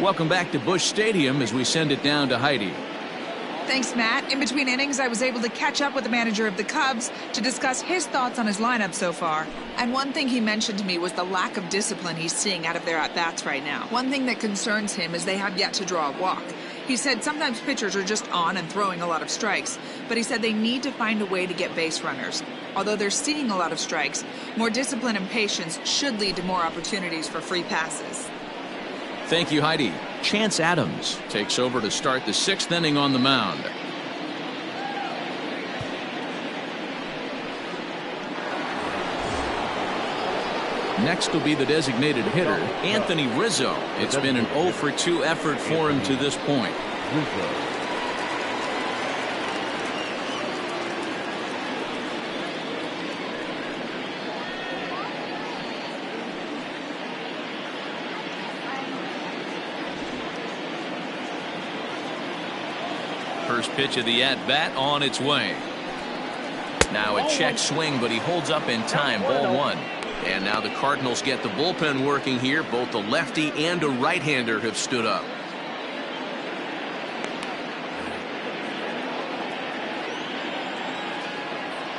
Speaker 1: Welcome back to Busch Stadium as we send it down to Heidi.
Speaker 6: Thanks, Matt. In between innings, I was able to catch up with the manager of the Cubs to discuss his thoughts on his lineup so far. And one thing he mentioned to me was the lack of discipline he's seeing out of their at-bats right now. One thing that concerns him is they have yet to draw a walk. He said sometimes pitchers are just on and throwing a lot of strikes, but he said they need to find a way to get base runners. Although they're seeing a lot of strikes, more discipline and patience should lead to more opportunities for free passes.
Speaker 1: Thank you, Heidi. Chance Adams takes over to start the 6th inning on the mound. Next will be the designated hitter, Anthony Rizzo. It's been an 0 for 2 effort for him to this point. First pitch of the at-bat on its way. Now a check swing, but he holds up in time. Ball 1. And now the Cardinals get the bullpen working here. Both the lefty and a right-hander have stood up.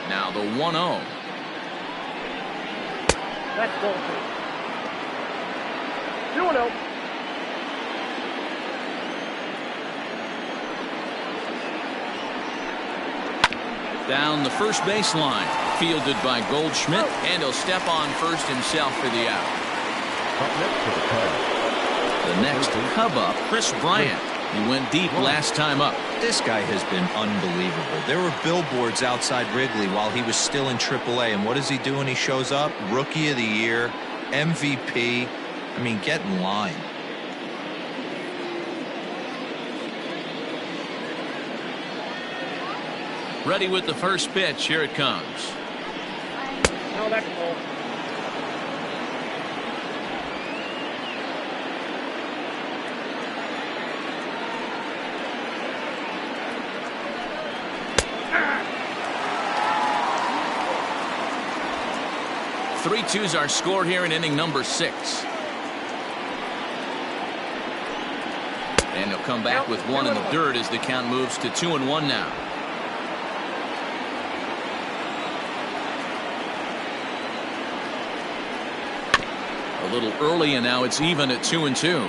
Speaker 1: Now the 1-0.
Speaker 5: That's ball 2. 2-0.
Speaker 1: Down the first baseline, fielded by Goldschmidt, and he'll step on first himself for the out. The next Cub up, Chris Bryant. He went deep last time up.
Speaker 3: This guy has been unbelievable. There were billboards outside Wrigley while he was still in AAA, and what does he do when he shows up? Rookie of the Year, MVP. I mean, get in line.
Speaker 1: Ready with the first pitch. Here it comes.
Speaker 5: No, that's ball.
Speaker 1: Three twos our score here in inning number 6. And he'll come back with one in the dirt as the count moves to 2-1 now. A little early, and now it's even at 2-2.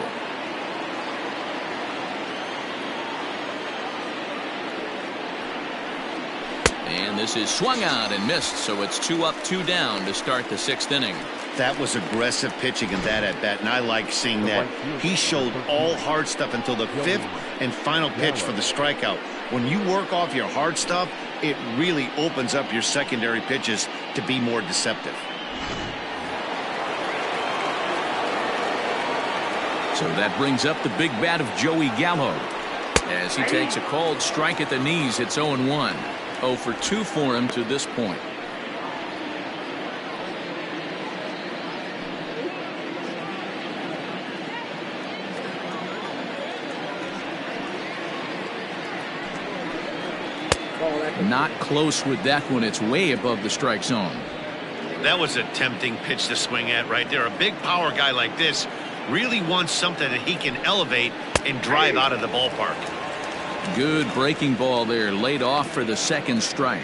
Speaker 1: And this is swung out and missed, so it's 2 up, 2 down to start the 6th inning.
Speaker 2: That was aggressive pitching in that at bat, and I like seeing that. He showed all hard stuff until the 5th and final pitch for the strikeout. When you work off your hard stuff, it really opens up your secondary pitches to be more deceptive.
Speaker 1: So that brings up the big bat of Joey Gallo. As he takes a called strike at the knees, it's 0-1. 0 for 2 for him to this point. Not close with that one. It's way above the strike zone.
Speaker 2: That was a tempting pitch to swing at right there. A big power guy like this really wants something that he can elevate and drive out of the ballpark.
Speaker 1: Good breaking ball there, laid off for the 2nd strike.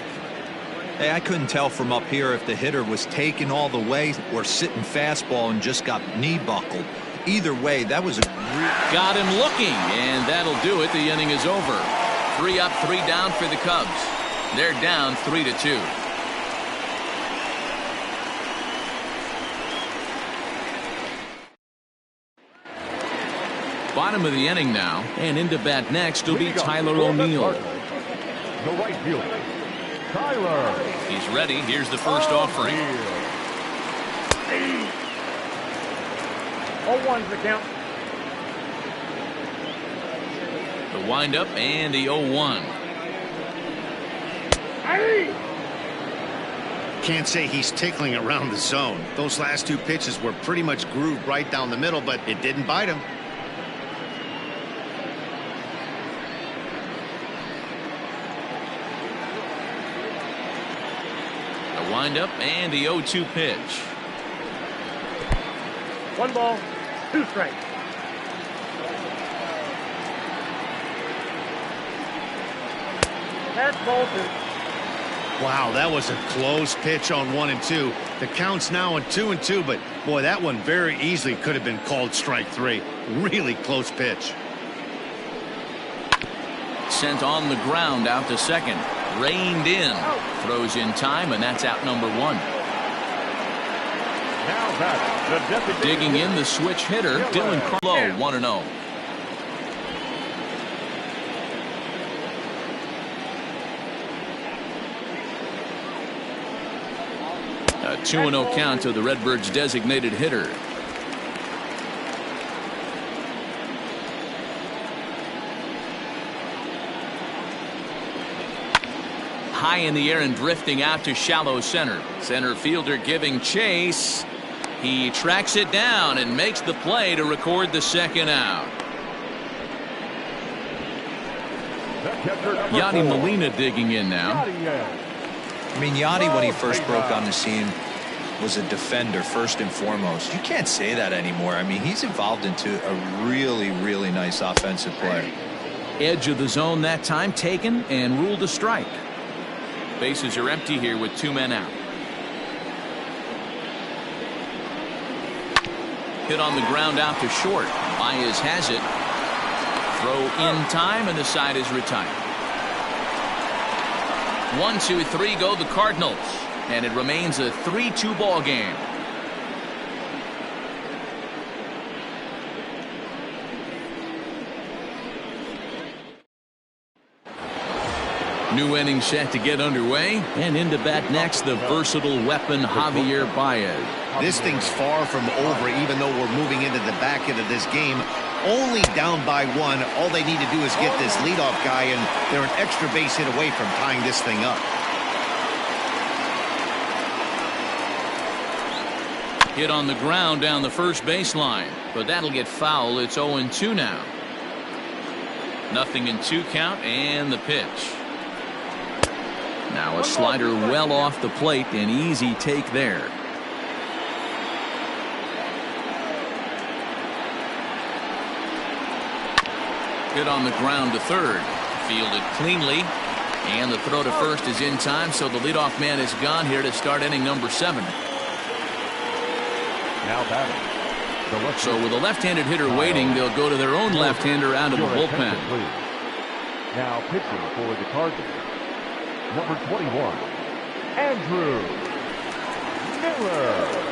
Speaker 3: Hey, I couldn't tell from up here if the hitter was taking all the way or sitting fastball and just got knee buckled. Either way, that was a...
Speaker 1: Got him looking, and that'll do it. The inning is over. 3 up, 3 down for the Cubs. They're down 3-2. Bottom of the inning now, and into bat next will be Tyler O'Neill.
Speaker 4: The right fielder, Tyler.
Speaker 1: He's ready. Here's the first offering.
Speaker 5: 0-1's the count.
Speaker 1: The windup and the 0-1.
Speaker 2: Can't say he's tickling around the zone. Those last 2 pitches were pretty much grooved right down the middle, but it didn't bite him.
Speaker 1: The windup and the 0-2 pitch.
Speaker 5: 1 ball, 2 strikes. That's ball 2.
Speaker 2: Wow, that was a close pitch on 1 and 2. The count's now on 2 and 2, but boy, that one very easily could have been called strike 3. Really close pitch.
Speaker 1: Sent on the ground out to second. Reined in. Throws in time, and that's out number 1.
Speaker 4: Now back,
Speaker 1: Digging in the switch hitter, Dylan Carlo, 1-0. A 2-0 count to the Redbirds' designated hitter. High in the air and drifting out to shallow center. Center fielder giving chase. He tracks it down and makes the play to record the 2nd out. Yadi Molina digging in now.
Speaker 3: I mean, Yadi, when he first broke on the scene, was a defender first and foremost. You can't say that anymore. I mean, he's evolved into a really, really nice offensive player.
Speaker 1: Edge of the zone that time taken and ruled a strike. Bases are empty here with 2 men out. Hit on the ground out to short. Baez has it. Throw in time, and the side is retired. 1, 2, 3 go the Cardinals, and it remains a 3-2 ball game. New inning set to get underway, and into bat next, the versatile weapon Javier Baez.
Speaker 2: This thing's far from over, even though we're moving into the back end of this game. Only down by 1. All they need to do is get this leadoff guy, and they're an extra base hit away from tying this thing up.
Speaker 1: Hit on the ground down the first baseline, but that'll get foul. It's 0-2 now. 0-2 count, and the pitch. Now a slider well off the plate, an easy take there. Hit on the ground to third. Fielded cleanly, and the throw to first is in time, so the leadoff man is gone here to start inning number 7.
Speaker 4: Now batting.
Speaker 1: So with a left-handed hitter waiting, they'll go to their own left-hander out of the bullpen.
Speaker 4: Now pitching for the Cardinals, number 21, Andrew Miller.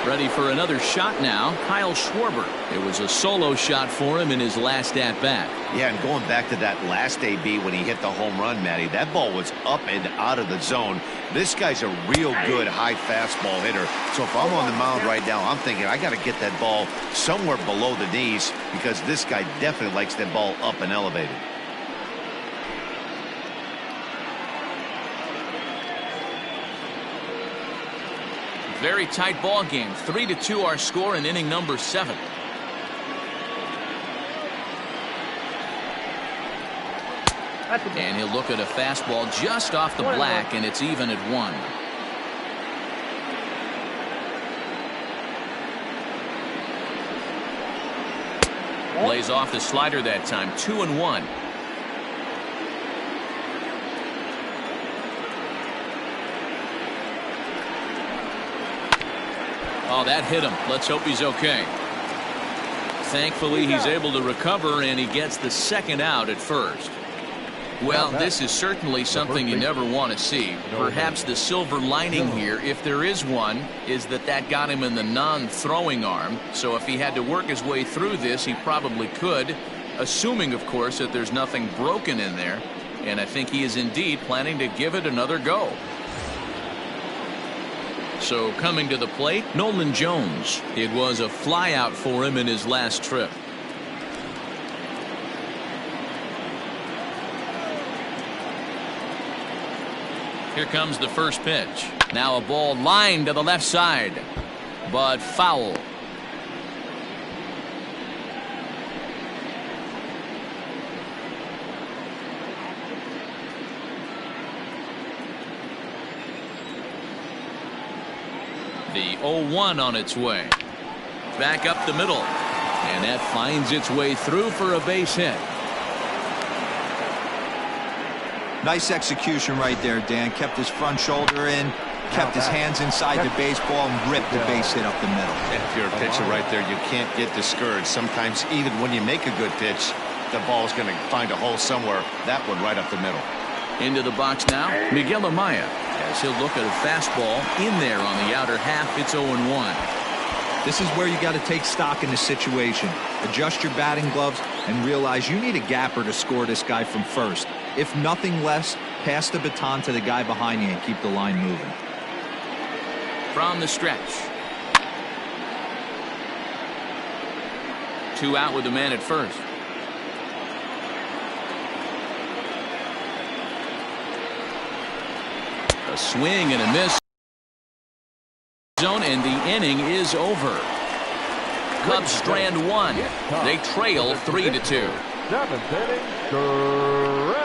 Speaker 1: Ready for another shot now, Kyle Schwarber. It was a solo shot for him in his last at-bat.
Speaker 2: Yeah, and going back to that last AB when he hit the home run, Matty, that ball was up and out of the zone. This guy's a real good high fastball hitter. So if I'm on the mound right now, I'm thinking I got to get that ball somewhere below the knees because this guy definitely likes that ball up and elevated.
Speaker 1: Very tight ball game. 3-2 our score in inning number 7. And he'll look at a fastball just off the black, and it's even at 1. Lays off the slider that time. 2-1. Oh, that hit him. Let's hope he's okay. Thankfully, he's able to recover, and he gets the second out at first. Well, this is certainly something you never want to see. Perhaps the silver lining here, if there is one, is that got him in the non-throwing arm. So if he had to work his way through this, he probably could, assuming, of course, that there's nothing broken in there. And I think he is indeed planning to give it another go. So coming to the plate, Nolan Jones. It was a flyout for him in his last trip. Here comes the first pitch. Now a ball lined to the left side, but foul. The 0-1 on its way. Back up the middle. And that finds its way through for a base hit.
Speaker 3: Nice execution right there, Dan. Kept his front shoulder in, kept his hands inside the baseball, and ripped the base hit up the middle.
Speaker 2: If you're a pitcher right there, you can't get discouraged. Sometimes even when you make a good pitch, the ball's going to find a hole somewhere. That one right up the middle.
Speaker 1: Into the box now, Miguel Amaya, as he'll look at a fastball in there on the outer half. It's 0-1.
Speaker 3: This is where you got to take stock in the situation. Adjust your batting gloves and realize you need a gapper to score this guy from first. If nothing less, pass the baton to the guy behind you and keep the line moving.
Speaker 1: From the stretch. 2 out with the man at first. A swing and a miss. Zone, and the inning is over. Cubs strand 1. They trail 3-2.
Speaker 4: 7th inning, correct.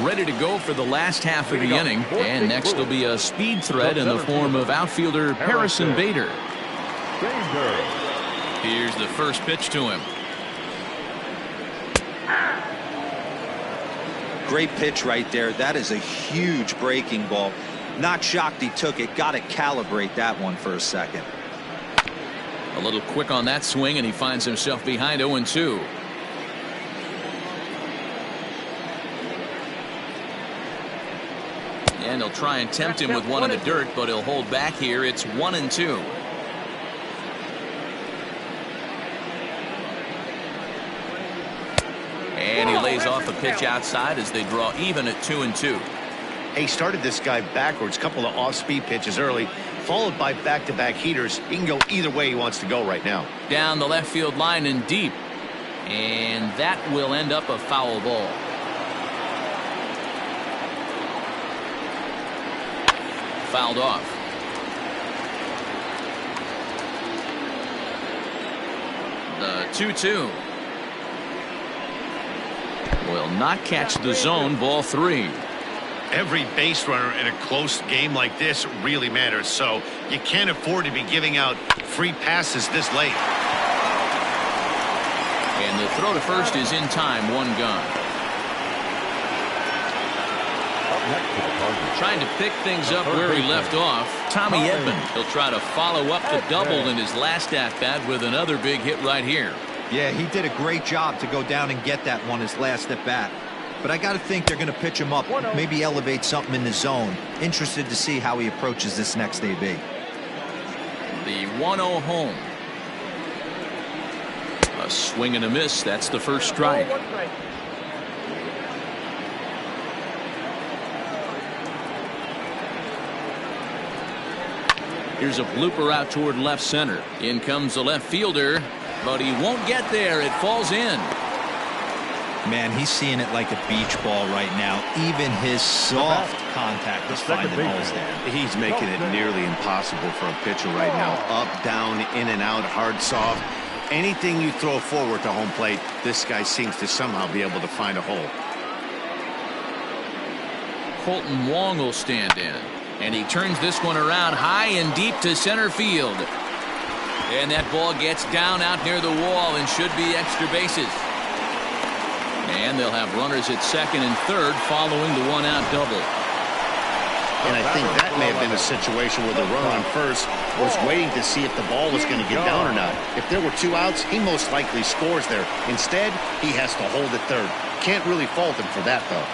Speaker 1: Ready to go for the last half of the inning, and next will be a speed threat in the form of outfielder Harrison Bader. Here's the first pitch to him.
Speaker 3: Great pitch right there. That is a huge breaking ball. Not shocked he took it. Got to calibrate that one for a second.
Speaker 1: A little quick on that swing, and he finds himself behind 0-2. And he'll try and tempt him with one in the dirt, but he'll hold back here. It's 1-2. And he lays off a pitch outside as they draw even at 2-2.
Speaker 2: He started this guy backwards, couple of off-speed pitches early, followed by back-to-back heaters. He can go either way he wants to go right now.
Speaker 1: Down the left field line and deep. And that will end up a foul ball. Fouled off. The 2-2. Will not catch the zone. Ball 3.
Speaker 2: Every base runner in a close game like this really matters, so you can't afford to be giving out free passes this late.
Speaker 1: And the throw to first is in time. 1 gone.
Speaker 4: Up next for the Cardinals.
Speaker 1: Trying to pick things up where he left off. Tommy Edman. He'll try to follow up the double in his last at-bat with another big hit right here.
Speaker 3: Yeah, he did a great job to go down and get that one his last at-bat. But I got to think they're going to pitch him up, maybe elevate something in the zone. Interested to see how he approaches this next AB.
Speaker 1: The 1-0 home. A swing and a miss. That's the first strike. Here's a blooper out toward left center. In comes the left fielder, but he won't get there. It falls in.
Speaker 3: Man, he's seeing it like a beach ball right now. Even his soft contact is finding holes there.
Speaker 2: He's making it nearly impossible for a pitcher right now. Up, down, in and out, hard, soft. Anything you throw forward to home plate, this guy seems to somehow be able to find a hole.
Speaker 1: Colton Wong will stand in. And he turns this one around high and deep to center field. And that ball gets down out near the wall and should be extra bases. And they'll have runners at second and third following the one-out double.
Speaker 2: And I think that may have been a situation where the runner on first was waiting to see if the ball was going to get down or not. If there were 2 outs, he most likely scores there. Instead, he has to hold at third. Can't really fault him for that, though.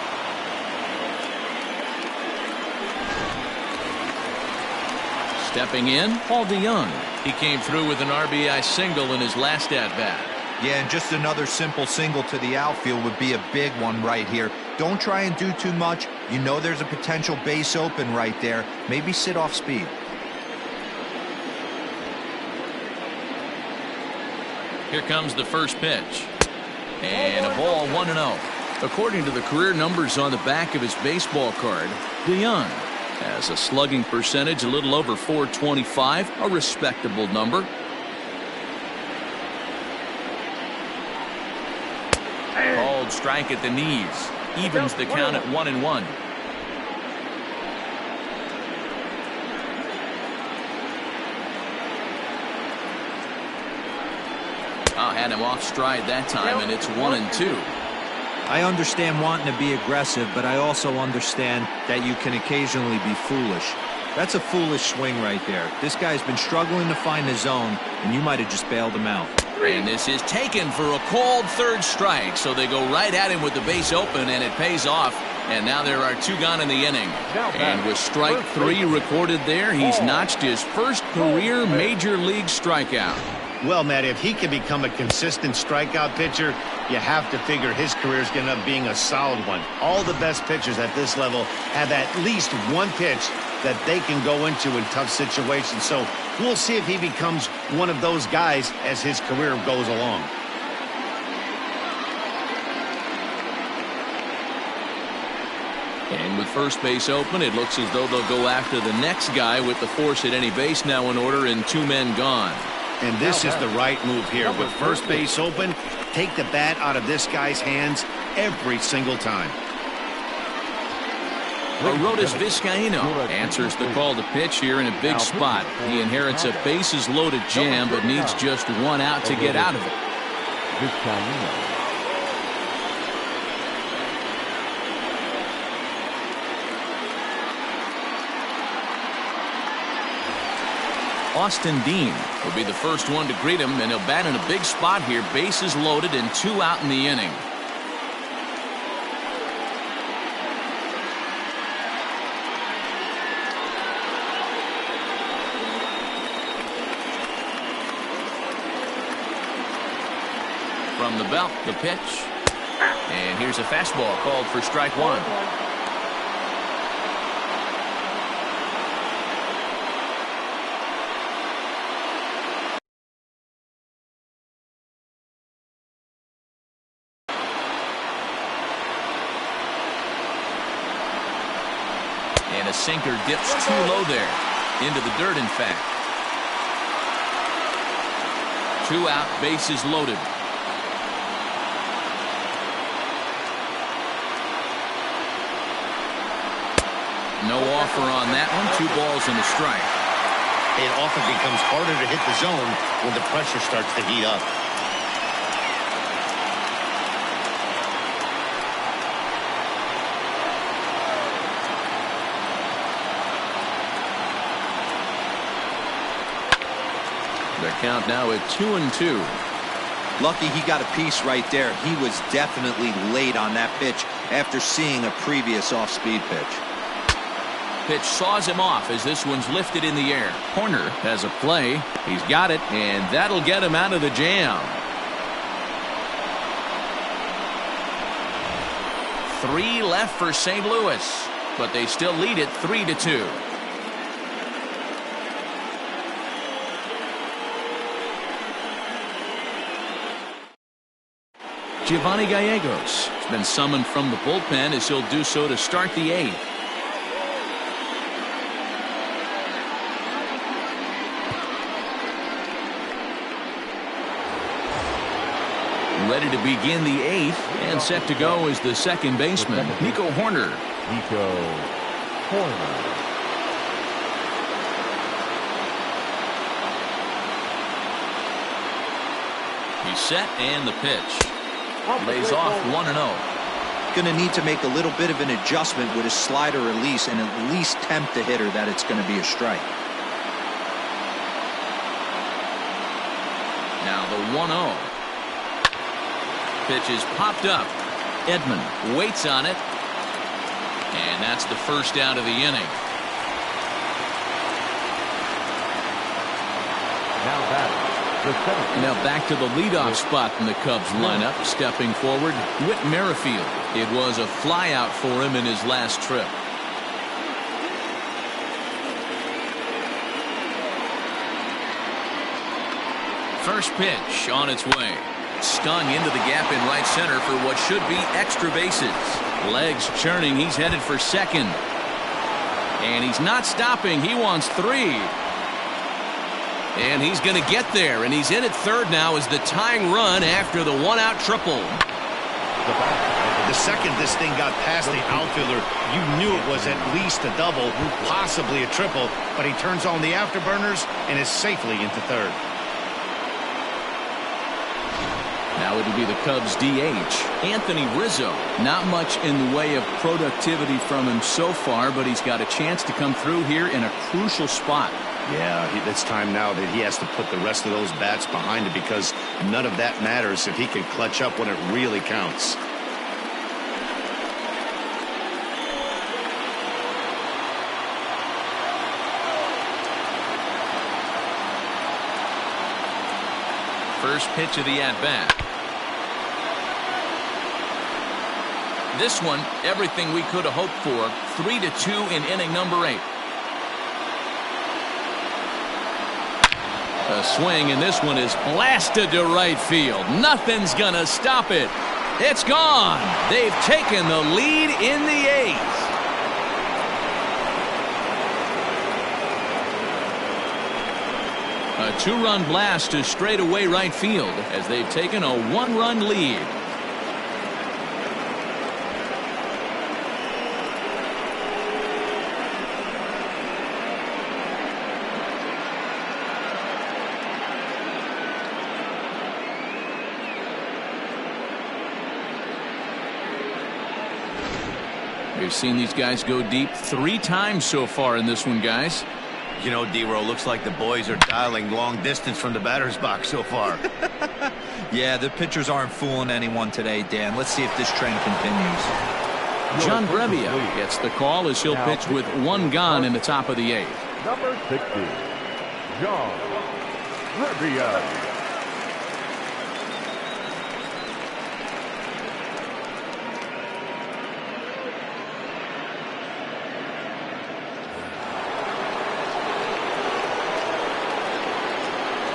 Speaker 1: Stepping in, Paul DeYoung. He came through with an RBI single in his last at-bat.
Speaker 3: Yeah, and just another simple single to the outfield would be a big one right here. Don't try and do too much. You know there's a potential base open right there. Maybe sit off speed.
Speaker 1: Here comes the first pitch. And a ball 1-0. According to the career numbers on the back of his baseball card, DeYoung has a slugging percentage a little over .425, a respectable number. Called strike at the knees. Evens the count at 1-1. Had him off stride that time, and it's 1-2.
Speaker 3: I understand wanting to be aggressive, but I also understand that you can occasionally be foolish. That's a foolish swing right there. This guy's been struggling to find the zone, and you might have just bailed him out.
Speaker 1: And this is taken for a called third strike, so they go right at him with the base open, and it pays off. And now there are 2 gone in the inning. And with strike 3 recorded there, he's notched his first career major league strikeout.
Speaker 2: Well, Matt, if he can become a consistent strikeout pitcher, you have to figure his career is going to end up being a solid one. All the best pitchers at this level have at least one pitch that they can go into in tough situations. So we'll see if he becomes one of those guys as his career goes along.
Speaker 1: And with first base open, it looks as though they'll go after the next guy with the force at any base now in order and 2 men gone.
Speaker 2: And this is the right move here. With first base open, take the bat out of this guy's hands every single time.
Speaker 1: Arodys Vizcaíno answers the call to pitch here in a big spot. He inherits a bases-loaded jam, but needs just 1 out to get out of it.
Speaker 4: Vizcaíno.
Speaker 1: Austin Dean will be the first one to greet him, and he'll bat in a big spot here. Bases loaded and 2 out in the inning. From the belt, the pitch. And here's a fastball called for strike 1. And a sinker dips too low there. Into the dirt, in fact. 2 out, bases loaded. No offer on that one. 2 balls and a strike.
Speaker 2: It often becomes harder to hit the zone when the pressure starts to heat up.
Speaker 1: Count now at 2-2.
Speaker 3: Lucky he got a piece right there. He was definitely late on that pitch after seeing a previous off-speed pitch.
Speaker 1: Pitch saws him off as this one's lifted in the air. Horner has a play. He's got it, and that'll get him out of the jam. 3 left for St. Louis, but they still lead it 3-2. Giovanni Gallegos has been summoned from the bullpen as he'll do so to start the 8th. Ready to begin the 8th and set to go is the second baseman, Nico Horner.
Speaker 4: Nico Horner.
Speaker 1: He's set and the pitch. Lays off 1-0.
Speaker 3: Going to need to make a little bit of an adjustment with his slider release and at least tempt the hitter that it's going to be a strike.
Speaker 1: Now the 1-0. Pitch is popped up. Edman waits on it. And that's the first out of the inning.
Speaker 4: Now batting, the 7th.
Speaker 1: Now back to the leadoff spot in the Cubs lineup. Stepping forward, Whit Merrifield. It was a flyout for him in his last trip. First pitch on its way. Stung into the gap in right center for what should be extra bases. Legs churning. He's headed for second. And he's not stopping. He wants 3. And he's going to get there. And he's in at third now as the tying run after the 1-out triple.
Speaker 2: The second this thing got past the outfielder, you knew it was at least a double, possibly a triple. But he turns on the afterburners and is safely into third.
Speaker 1: Now it'll be the Cubs DH, Anthony Rizzo. Not much in the way of productivity from him so far, but he's got a chance to come through here in a crucial spot.
Speaker 2: Yeah, it's time now that he has to put the rest of those bats behind it because none of that matters if he can clutch up when it really counts.
Speaker 1: First pitch of the at-bat. This one, everything we could have hoped for. 3-2 in inning number 8. A swing, and this one is blasted to right field. Nothing's gonna stop it. It's gone. They've taken the lead in the 8th. A 2-run blast to straightaway right field as they've taken a 1-run lead. We've seen these guys go deep 3 times so far in this one, guys.
Speaker 2: You know, D-Row, looks like the boys are dialing long distance from the batter's box so far.
Speaker 3: Yeah, the pitchers aren't fooling anyone today, Dan. Let's see if this trend continues.
Speaker 1: John Brebbia gets the call as he'll pitch with 1 gone in the top of the 8th.
Speaker 4: Number 60, John Brebbia.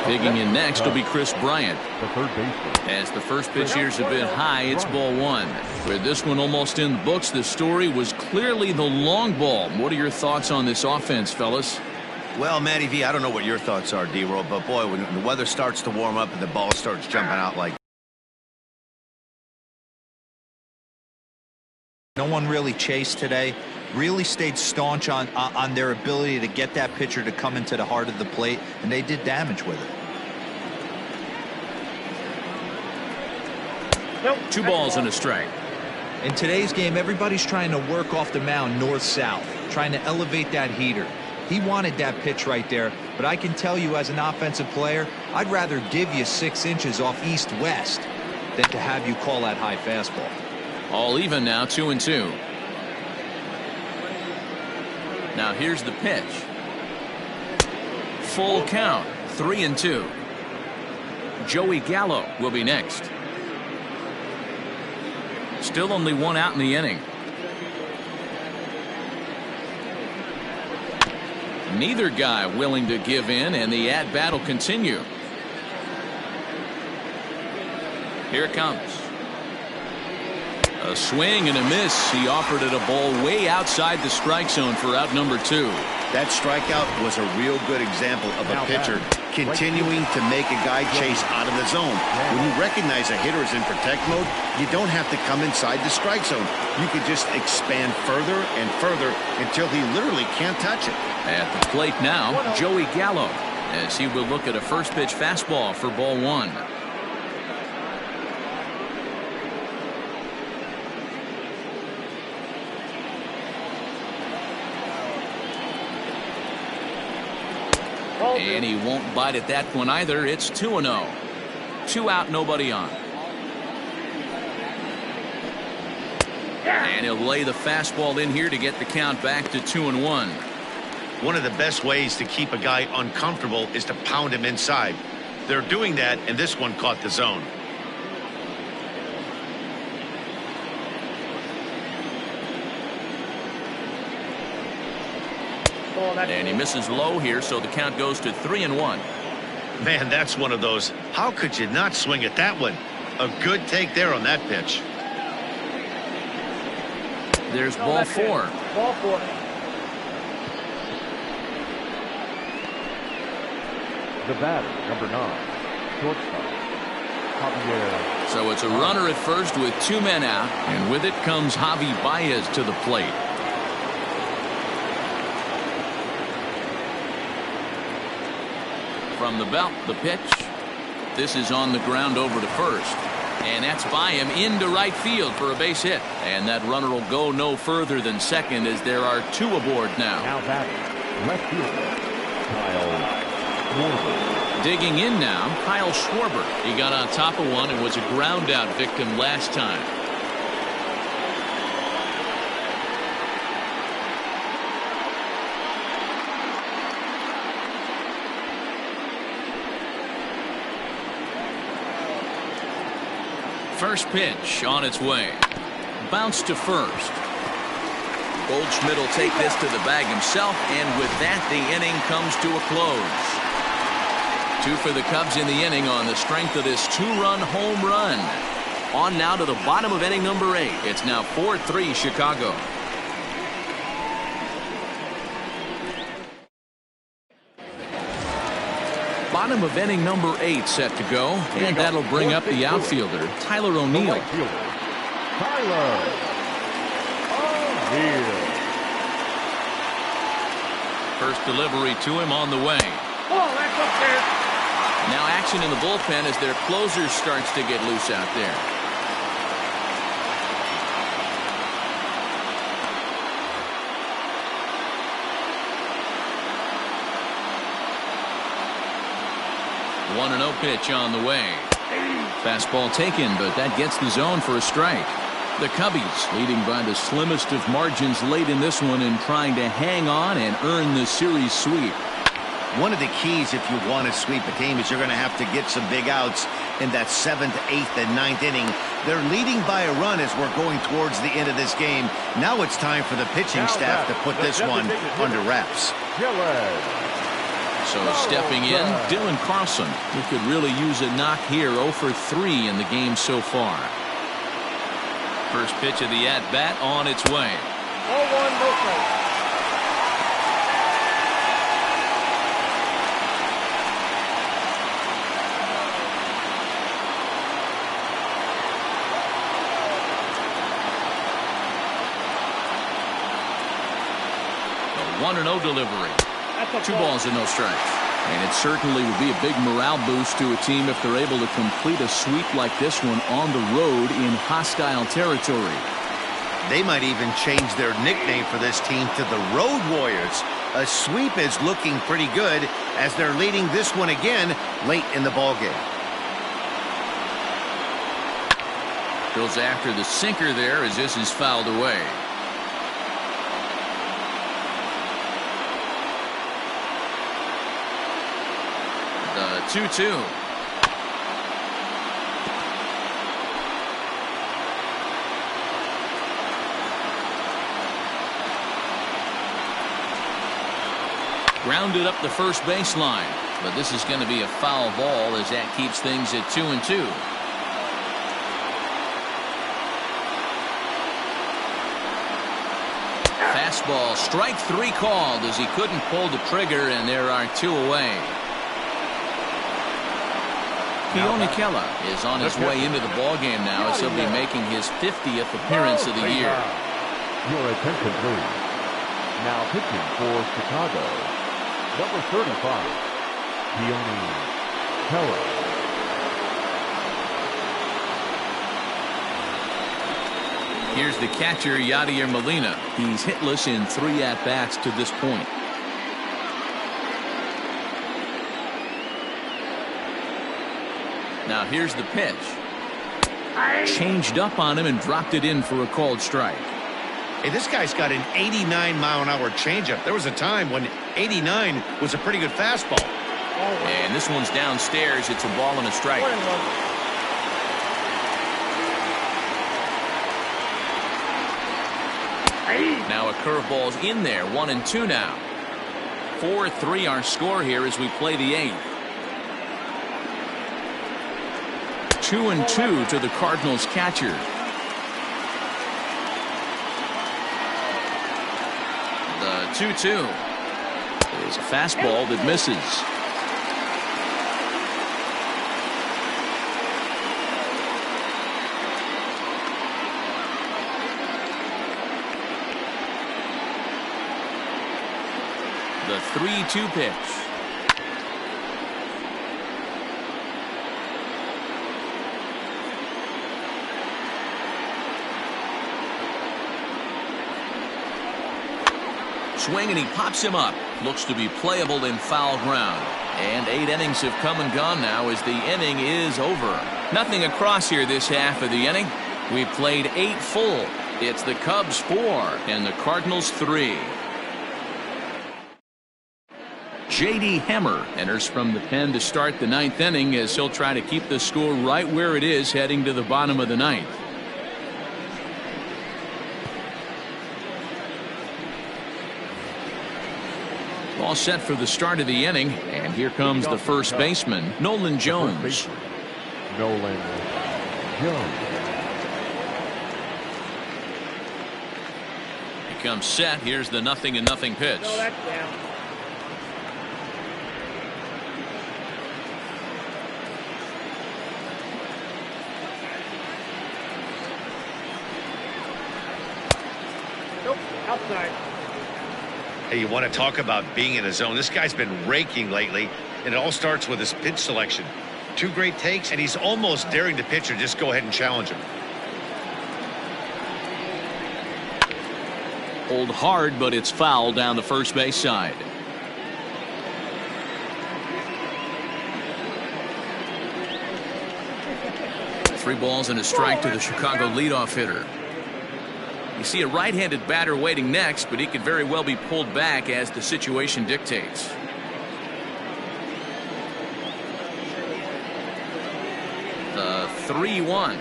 Speaker 1: Digging in next will be Chris Bryant.
Speaker 4: The third baseman.
Speaker 1: As the first pitch here's a bit high, it's ball 1. With this one almost in the books, the story was clearly the long ball. What are your thoughts on this offense, fellas?
Speaker 2: Well, Matty V, I don't know what your thoughts are, D-Roll, but boy, when the weather starts to warm up and the ball starts jumping out like
Speaker 3: No one really chased today. Really stayed staunch on their ability to get that pitcher to come into the heart of the plate, and they did damage with it.
Speaker 1: 2 balls and a strike.
Speaker 3: In today's game, everybody's trying to work off the mound north-south, trying to elevate that heater. He wanted that pitch right there, but I can tell you as an offensive player, I'd rather give you 6 inches off east-west than to have you call that high fastball.
Speaker 1: All even now, 2-2. Now here's the pitch. Full count, 3-2. Joey Gallo will be next. Still only 1 out in the inning. Neither guy willing to give in, and the at-bat will continue. Here it comes. A swing and a miss. He offered it a ball way outside the strike zone for out number 2.
Speaker 2: That strikeout was a real good example of a pitcher continuing to make a guy chase out of the zone. When you recognize a hitter is in protect mode, you don't have to come inside the strike zone. You can just expand further and further until he literally can't touch it.
Speaker 1: At the plate now, Joey Gallo, as he will look at a first pitch fastball for ball 1. And he won't bite at that one either. It's 2-0. 2 out, nobody on. And he'll lay the fastball in here to get the count back to 2-1.
Speaker 2: One of the best ways to keep a guy uncomfortable is to pound him inside. They're doing that, and this one caught the zone.
Speaker 1: And he misses low here, so the count goes to 3-1.
Speaker 2: Man, that's one of those. How could you not swing at that one? A good take there on that pitch.
Speaker 1: There's ball 4.
Speaker 5: Ball 4.
Speaker 4: The batter, number 9, shortstop, Javier.
Speaker 1: So it's a runner at first with 2 men out, and with it comes Javi Baez to the plate. From the belt, the pitch. This is on the ground over to first. And that's by him into right field for a base hit. And that runner will go no further than second as there are 2 aboard now.
Speaker 4: Now batting, left fielder, Kyle Schwarber.
Speaker 1: Digging in now, Kyle Schwarber. He got on top of one and was a ground out victim last time. First pitch on its way. Bounce to first. Goldschmidt will take this to the bag himself, and with that, the inning comes to a close. 2 for the Cubs in the inning on the strength of this 2-run home run. On now to the bottom of inning number 8. It's now 4-3 Chicago. Bottom of inning number 8 set to go, and that'll bring up the outfielder, Tyler O'Neill.
Speaker 4: Tyler O'Neill.
Speaker 1: First delivery to him on the way.
Speaker 5: Oh, that's up there.
Speaker 1: Now action in the bullpen as their closer starts to get loose out there. One 1-0 pitch on the way. Fastball taken, but that gets the zone for a strike. The Cubbies leading by the slimmest of margins late in this one and trying to hang on and earn the series sweep.
Speaker 2: One of the keys if you want to sweep a team is you're going to have to get some big outs in that 7th, 8th, and 9th inning. They're leading by a run as we're going towards the end of this game. Now it's time for the pitching staff to put this one under wraps.
Speaker 1: So stepping in, Dylan Carlson, who could really use a knock here. 0 for 3 in the game so far. First pitch of the at-bat on its way.
Speaker 5: 0-1, no strike.
Speaker 1: A 1-0 delivery. 2 balls and no strikes. And it certainly would be a big morale boost to a team if they're able to complete a sweep like this one on the road in hostile territory.
Speaker 2: They might even change their nickname for this team to the Road Warriors. A sweep is looking pretty good, as they're leading this one again late in the ballgame.
Speaker 1: Goes after the sinker there as this is fouled away. The 2-2. Grounded up the first baseline, but this is going to be a foul ball as that keeps things at 2-2. Fastball, strike 3 called as he couldn't pull the trigger, and there are 2 away. Keone Kela is on his way into the ballgame now as he'll be making his 50th appearance of the year.
Speaker 4: Your attention, please. Now pitching for Chicago, number 35, Keone Kela.
Speaker 1: Here's the catcher, Yadier Molina. He's hitless in 3 at-bats to this point. Now here's the pitch. Changed up on him and dropped it in for a called strike.
Speaker 2: Hey, this guy's got an 89-mile-an-hour changeup. There was a time when 89 was a pretty good fastball.
Speaker 1: And this one's downstairs. It's a ball and a strike. Now a curveball's in there. 1-2 now. 4-3 our score here as we play the 8th. 2-2 to the Cardinals catcher. The 2-2 is a fastball that misses. The 3-2 pitch. Swing and he pops him up. Looks to be playable in foul ground. And 8 innings have come and gone now as the inning is over. Nothing across here this half of the inning. We played 8 full. It's the Cubs 4 and the Cardinals 3. J.D. Hemmer enters from the pen to start the 9th inning as he'll try to keep the score right where it is heading to the bottom of the 9th. All set for the start of the inning, and here comes the first baseman, Nolan Jones.
Speaker 4: Nolan Jones.
Speaker 1: He comes set. Here's the 0-0 pitch.
Speaker 5: Nope, outside.
Speaker 2: Hey, you want to talk about being in a zone? This guy's been raking lately, and it all starts with his pitch selection. 2 great takes, and he's almost daring the pitcher just go ahead and challenge him.
Speaker 1: Pulled hard, but it's foul down the first base side. Three balls and a strike to the Chicago leadoff hitter. You see a right-handed batter waiting next, but he could very well be pulled back as the situation dictates. The 3-1.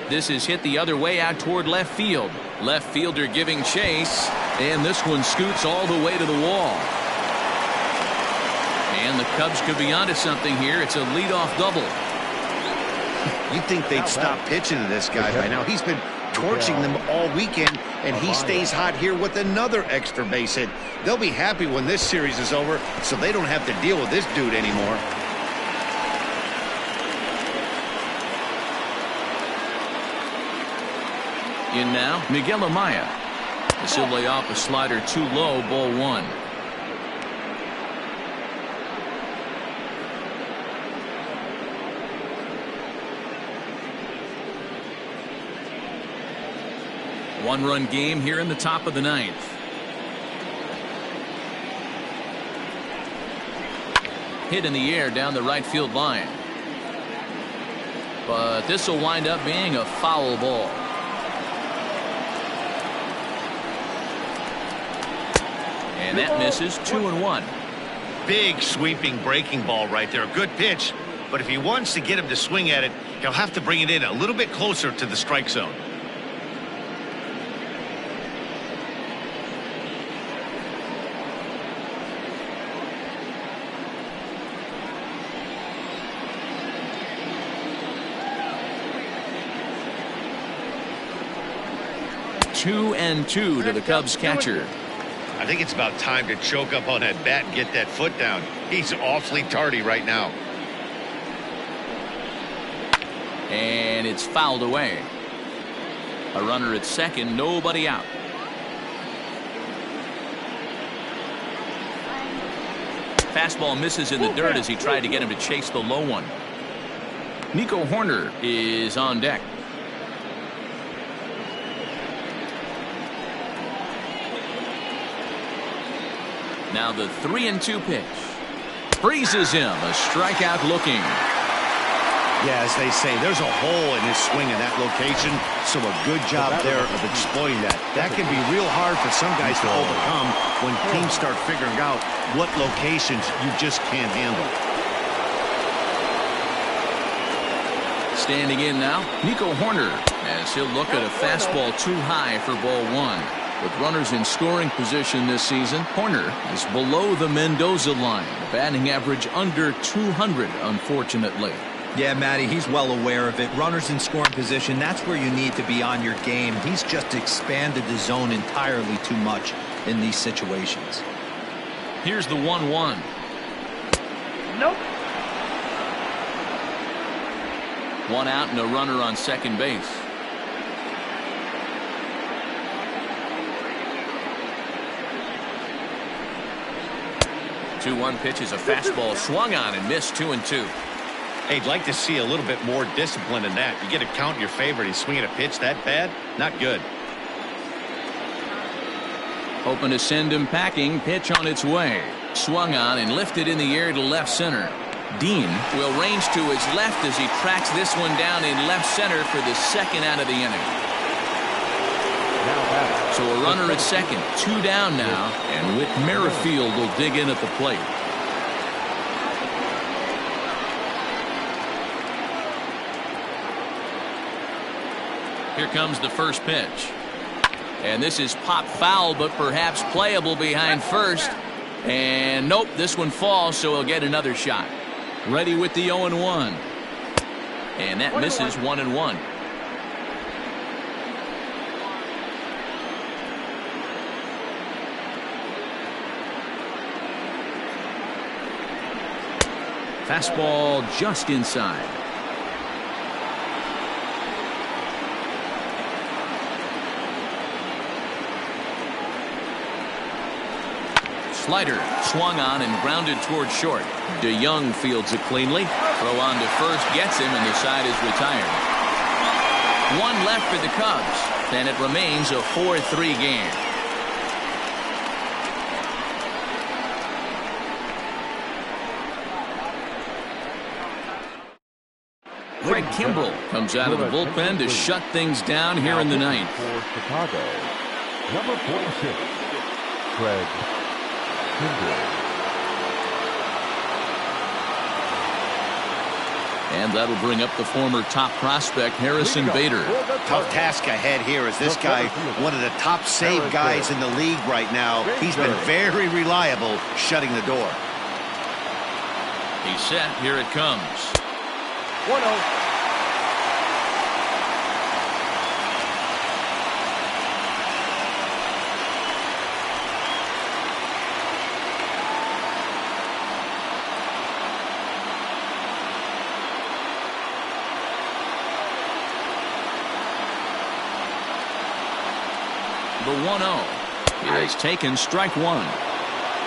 Speaker 1: This is hit the other way out toward left field. Left fielder giving chase, and this one scoots all the way to the wall. And the Cubs could be onto something here. It's a leadoff double.
Speaker 2: You'd think they'd stop pitching to this guy by now. He's been torching them all weekend, and he stays hot here with another extra base hit. They'll be happy when this series is over, so they don't have to deal with this dude anymore.
Speaker 1: In now, Miguel Amaya. This will lay off a slider too low, ball 1. One-run game here in the top of the 9th. Hit in the air down the right field line. But this will wind up being a foul ball. And that misses. 2-1.
Speaker 2: Big sweeping breaking ball right there. A good pitch. But if he wants to get him to swing at it, he'll have to bring it in a little bit closer to the strike zone.
Speaker 1: Two and two to the Cubs catcher.
Speaker 2: I think it's about time to choke up on that bat and get that foot down. He's awfully tardy right now.
Speaker 1: And it's fouled away. A runner at second, nobody out. Fastball misses in the dirt as he tried to get him to chase the low one. Nico Horner is on deck. Now the 3-2 pitch. Freezes him. A strikeout looking.
Speaker 2: Yeah, as they say, there's a hole in his swing in that location, so a good job there of exploiting that. That can be real hard for some guys to overcome when teams start figuring out what locations you just can't handle.
Speaker 1: Standing in now, Nico Horner, as he'll look at a fastball too high for ball one. With runners in scoring position this season, Horner is below the Mendoza line. A batting average under 200, unfortunately.
Speaker 3: Yeah, Matty, he's well aware of it. Runners in scoring position, that's where you need to be on your game. He's just expanded the zone entirely too much in these situations.
Speaker 1: Here's the 1-1.
Speaker 5: Nope.
Speaker 1: One out and a runner on second base. The 2-1 pitch is a fastball swung on and missed. 2-2.
Speaker 2: Hey, you'd like to see a little bit more discipline in that. You get a count in your favor and he's swinging a pitch that bad? Not good.
Speaker 1: Hoping to send him packing. Pitch on its way. Swung on and lifted in the air to left center. Dean will range to his left as he tracks this one down in left center for the second out of the inning. So a runner at second. Two down now. And Whit Merrifield will dig in at the plate. Here comes the first pitch. And this is pop foul, but perhaps playable behind first. And nope, this one falls, so he'll get another shot. Ready with the 0-1. And that misses. 1-1. Fastball just inside. Slider swung on and grounded toward short. DeYoung fields it cleanly. Throw on to first gets him, and the side is retired. One left for the Cubs, and it remains a 4-3 game. Craig Kimbrell comes out of the bullpen to shut things down here in the ninth.
Speaker 4: For Chicago, number 46, Craig Kimbrell.
Speaker 1: And that'll bring up the former top prospect Harrison Bader.
Speaker 2: Tough task ahead here as this guy, one of the top save guys in the league right now. He's been very reliable shutting the door.
Speaker 1: He's set. Here it comes.
Speaker 5: 1-0.
Speaker 1: The 1-0 is taken, strike one.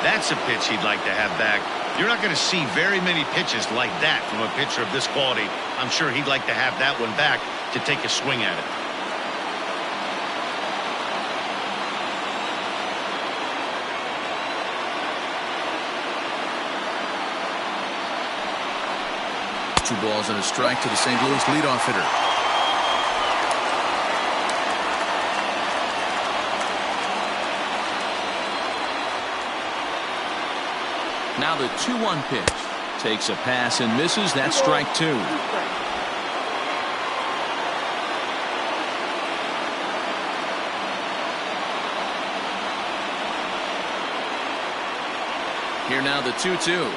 Speaker 2: That's a pitch he'd like to have back. You're not going to see very many pitches like that from a pitcher of this quality. I'm sure he'd like to have that one back to take a swing at it.
Speaker 1: 2 balls and a strike to the St. Louis leadoff hitter. Now the 2-1 pitch. Takes a pass and misses. That's strike 2. Here now the 2-2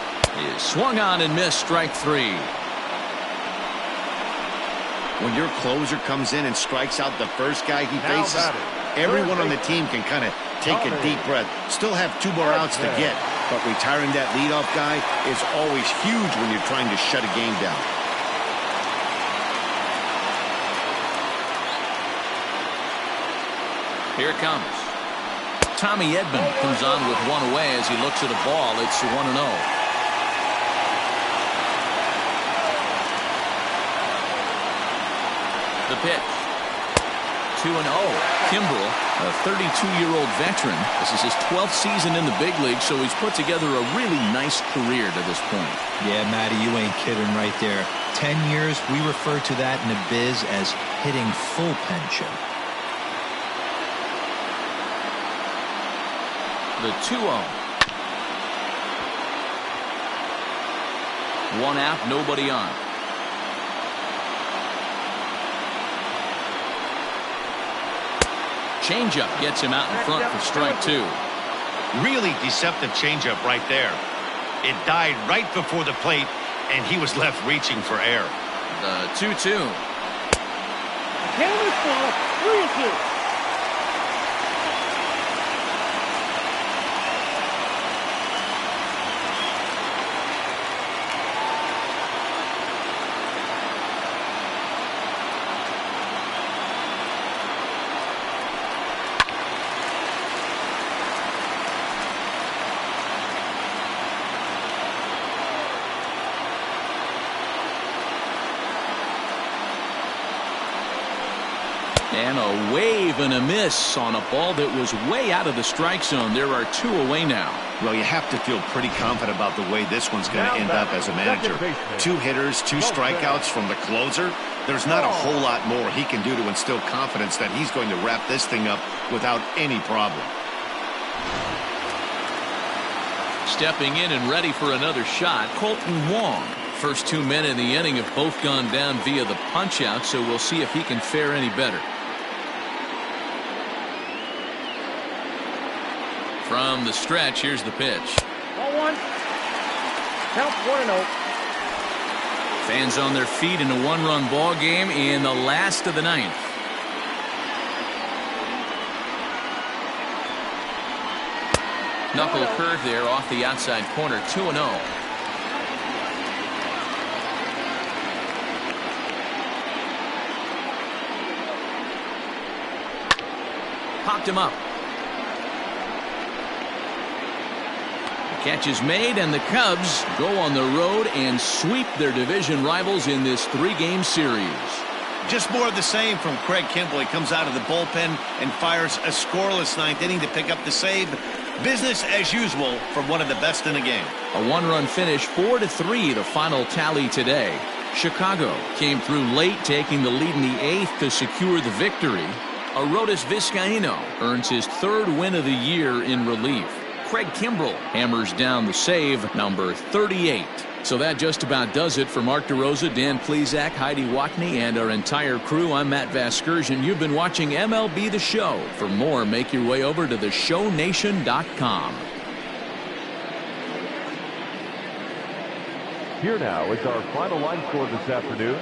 Speaker 1: is swung on and missed. Strike 3.
Speaker 2: When your closer comes in and strikes out the first guy he faces, everyone on the team can kind of take a deep breath. Still have 2 more outs to get, but retiring that leadoff guy is always huge when you're trying to shut a game down.
Speaker 1: Here it comes. Tommy Edman comes on with 1 away as he looks at a ball. It's 1-0. The pitch. 2-0. Kimbrel, a 32-year-old veteran. This is his 12th season in the big league, so he's put together a really nice career to this point.
Speaker 3: Yeah, Matty, you ain't kidding right there. 10 years, we refer to that in the biz as hitting full pension.
Speaker 1: The 2-0. 1 out, nobody on. Changeup gets him out in front for strike 2.
Speaker 2: Really deceptive changeup right there. It died right before the plate, and he was left reaching for air.
Speaker 1: The 2-2.
Speaker 5: Canvas ball, 3-2.
Speaker 1: And a wave and a miss on a ball that was way out of the strike zone. There are 2 away now.
Speaker 2: Well, you have to feel pretty confident about the way this one's going to end up as a manager. 2 hitters, 2 strikeouts from the closer. There's not a whole lot more he can do to instill confidence that he's going to wrap this thing up without any problem.
Speaker 1: Stepping in and ready for another shot, Colton Wong. First 2 men in the inning have both gone down via the punch-out, so we'll see if he can fare any better. From the stretch, here's the pitch.
Speaker 5: 0-1. Count 1-0.
Speaker 1: Fans on their feet in a 1-run ball game in the last of the 9th. Knuckle curve there off the outside corner. 2-0. Popped him up. Catch is made, and the Cubs go on the road and sweep their division rivals in this 3-game series.
Speaker 2: Just more of the same from Craig Kimbrel. He comes out of the bullpen and fires a scoreless 9th inning to pick up the save. Business as usual from one of the best in the game.
Speaker 1: A 1-run finish, 4-3, the final tally today. Chicago came through late, taking the lead in the 8th to secure the victory. Arodys Vizcaíno earns his 3rd win of the year in relief. Craig Kimbrel hammers down the save, number 38. So that just about does it for Mark DeRosa, Dan Plesac, Heidi Watney, and our entire crew. I'm Matt Vasgersian. You've been watching MLB The Show. For more, make your way over to theshownation.com.
Speaker 4: Here now is our final line score this afternoon.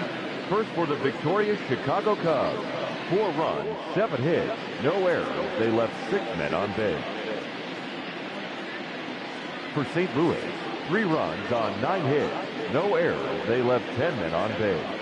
Speaker 4: First for the victorious Chicago Cubs. 4 runs, 7 hits, no errors. They left 6 men on base. For St. Louis, 3 runs on 9 hits, no errors. They left 10 men on base.